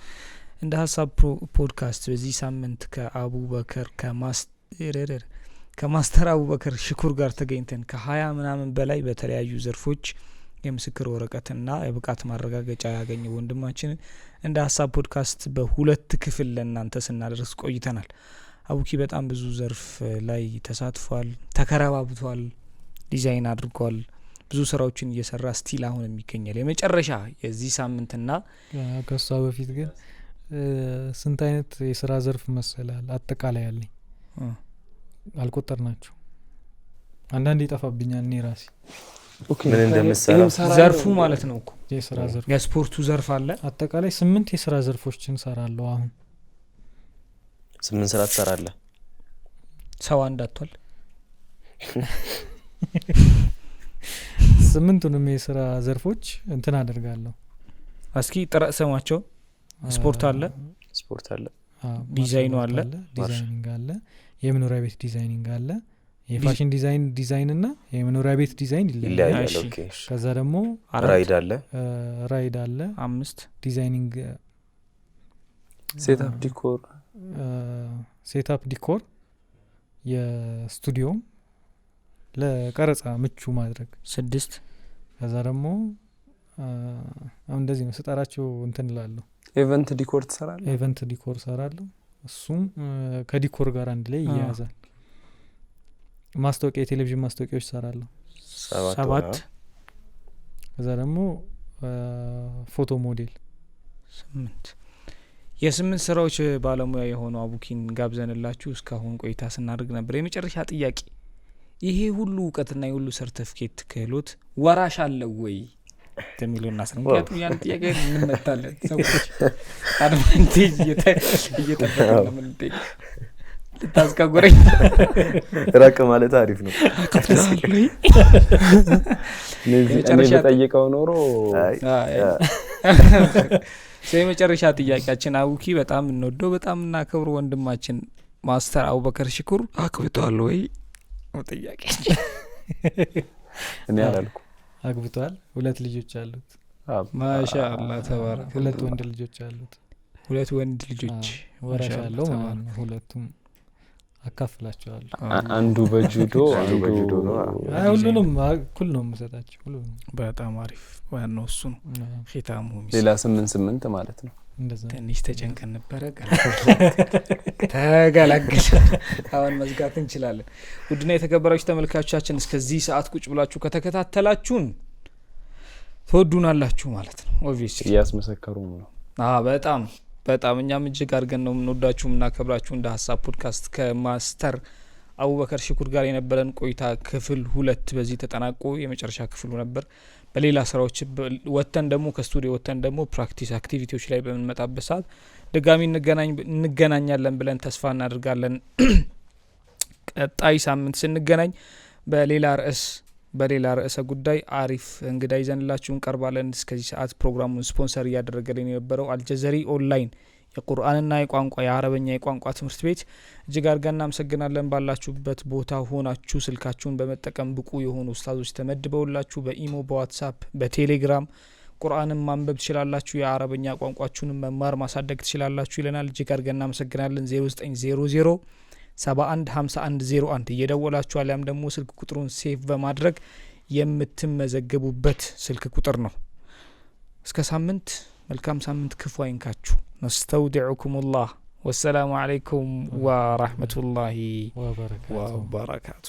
እንደ ሀሳብ ፖድካስት በዚህ ሳምንት ከማስተር አቡበከር ሽኩር ጋር ተገኝተን ከ20 ምናምን በላይ በተለያዩ ዘርፎች የምስክር ወረቀትና የብቃት ማረጋገጫ ያገኘው ወንድማችን እንደ ሀሳብ ፖድካስት በሁለት ክፍል ለእናንተ ስናደርስ ቆይተናል። አቡኪ በጣም ብዙ ዘርፍ ላይ ተሳትፏል፣ ተከረባብቷል፣ ዲዛይን አድርጓል፣ ብዙ ስራዎችን እየሰራ ስቲል አሁን የሚገኛል። የመጨረሻ የዚህ ሳምንትና ከሷ በፊት ግን ስንት አይነት የስራ ዘርፍ መሰላል አጠቃላይ ያለኝ አልቆጠር ናቸው። አንዳንድ ይጠፋብኛል እኔ ራሴ ምን እንደምሰራ ዘርፉ ማለት ነው እኮ የስራ ዘርፍ። የስፖርቱ ዘርፍ አለ። አጠቃላይ 8 የስራ ዘርፎችን ሰራለሁ። አሁን 8 ስራ ትሰራለህ። ሰው አንዳቷል 8ቱንም የስራ ዘርፎች እንትን አደርጋለሁ። እስኪ ጥራት ስማቸው። ስፖርት አለ፣ ዲዛይኑ አለ፣ ዲዛይኒንግ አለ፣ የመኖሪያ ቤት ዲዛይኒንግ አለ፣ የፋሽን ዲዛይን እና የመኖሪያ ቤት ዲዛይን ይለያያል። ከዛ ደግሞ ራይድ አለ 5 ዲዛይኒንግ፣ ሴትአፕ ዲኮር የስቱዲዮ ለቀረጻ ምቹ ማድረግ 6። ከዛ ደግሞ አሁን እንደዚህ ነው ስጠራቸው እንትን እላለሁ። ኢቨንት ዲኮር ትሰራለህ? ኢቨንት ዲኮር ሰራለሁ። እሱም ከዲኮር ጋር አንድ ላይ ይያዛል። ማስታወቂያ፣ የቴሌቪዥን ማስታወቂያዎች ሰራለሁ 7። ከዛ ደግሞ ፎቶ ሞዴል 8። የ8 ስራዎች ባለሙያ የሆነው አቡኪን ጋብዘንላችሁ እስካሁን ቆይታ ስናደርግ ነበር። የመጨረሻ ጥያቄ፣ ይሄ ሁሉ እውቀትና የሁሉ ሰርቲፊኬት ክህሎት ወራሽ አለው ወይ ተሚሉና እናስረም። ምክንያቱም ያን ጥያቄ እንመታለን ሰዎች አድቫንቴጅ እየተጠቀሙ ነው። ምን ጥያቄ ልታስቀጉረኝ ራቅ ማለት አሪፍ ነው። መጨረሻ ጠይቀው ኖሮ የመጨረሻ ጥያቄያችን አቡኪ በጣም እንወደው በጣም እናከብረው ወንድማችን ማስተር አቡበከር ሽኩር አክብቷል ወይ ነው ጥያቄ። እኔ አላልኩ። አግብቷል። 2 ልጆች አሉት። ማሻአላህ ተባረከ። 2 ወንድ ልጆች አሉት። 2 ወንድ ልጆች ወራሽ አለው ማለት ነው። ሁለቱም አካፍላቸዋለሁ። አንዱ በጁዶ ነው። ሁሉንም እኩል ነው የምሰጣቸው። ሁሉንም በጣም አሪፍ ዋናው እሱ ነው። ኺታሙ ሌላ 8 ማለት ነው። እንደዛ ትንሽ ተጨንቀን ነበረ ተገላገል። አሁን መዝጋት እንችላለን። ውድና የተከበራችሁ ተመልካቾቻችን እስከዚህ ሰዓት ቁጭ ብላችሁ ከተከታተላችሁን ትወዱናላችሁ ማለት ነው። ኦብቪየስሊ እያስመሰከሩም ነው። በጣም እኛም እጅግ አድርገን ነው የምንወዳችሁ የምናከብራችሁ። እንደ ሀሳብ ፖድካስት ከማስተር አቡበከር ሽኩር ጋር የነበረን ቆይታ ክፍል 2 በዚህ ተጠናቆ የመጨረሻ ክፍሉ ነበር። በሌላ ስራዎች ወተን ደግሞ ከስቱዲዮ ወተን ደግሞ ፕራክቲስ አክቲቪቲዎች ላይ በመንመጣበት ሰዓት ድጋሚ እንገናኛለን ብለን ተስፋ እናደርጋለን። ቀጣይ ሳምንት ስንገናኝ በሌላ ርዕሰ ጉዳይ አሪፍ እንግዳ ይዘንላችሁ እንቀርባለን። እስከዚህ ሰዓት ፕሮግራሙን ስፖንሰር እያደረገልን የነበረው አልጀዘሪ ኦንላይን የቁርአንና የአረበኛ የቋንቋ ትምህርት ቤት እጅግ አድርገን እናመሰግናለን። ባላችሁበት ቦታ ሆናችሁ ስልካችሁን በመጠቀም ብቁ የሆኑ ኡስታዞች ተመድበውላችሁ በኢሞ፣ በዋትስአፕ፣ በቴሌግራም ቁርአንን ማንበብ ትችላላችሁ። የአረበኛ ቋንቋችሁንም መማር ማሳደግ ትችላላችሁ ይለናል። እጅግ አድርገን እናመሰግናለን። 0900 715101 እየደወላችሁ አሊያም ደግሞ ስልክ ቁጥሩን ሴቭ በማድረግ የምትመዘገቡበት ስልክ ቁጥር ነው። እስከ ሳምንት መልካም ሳምንት፣ ክፉ አይንካችሁ። ነስተውዲዑኩሙላህ ወሰላሙ አለይኩም ወራህመቱላሂ ወበረካቱ።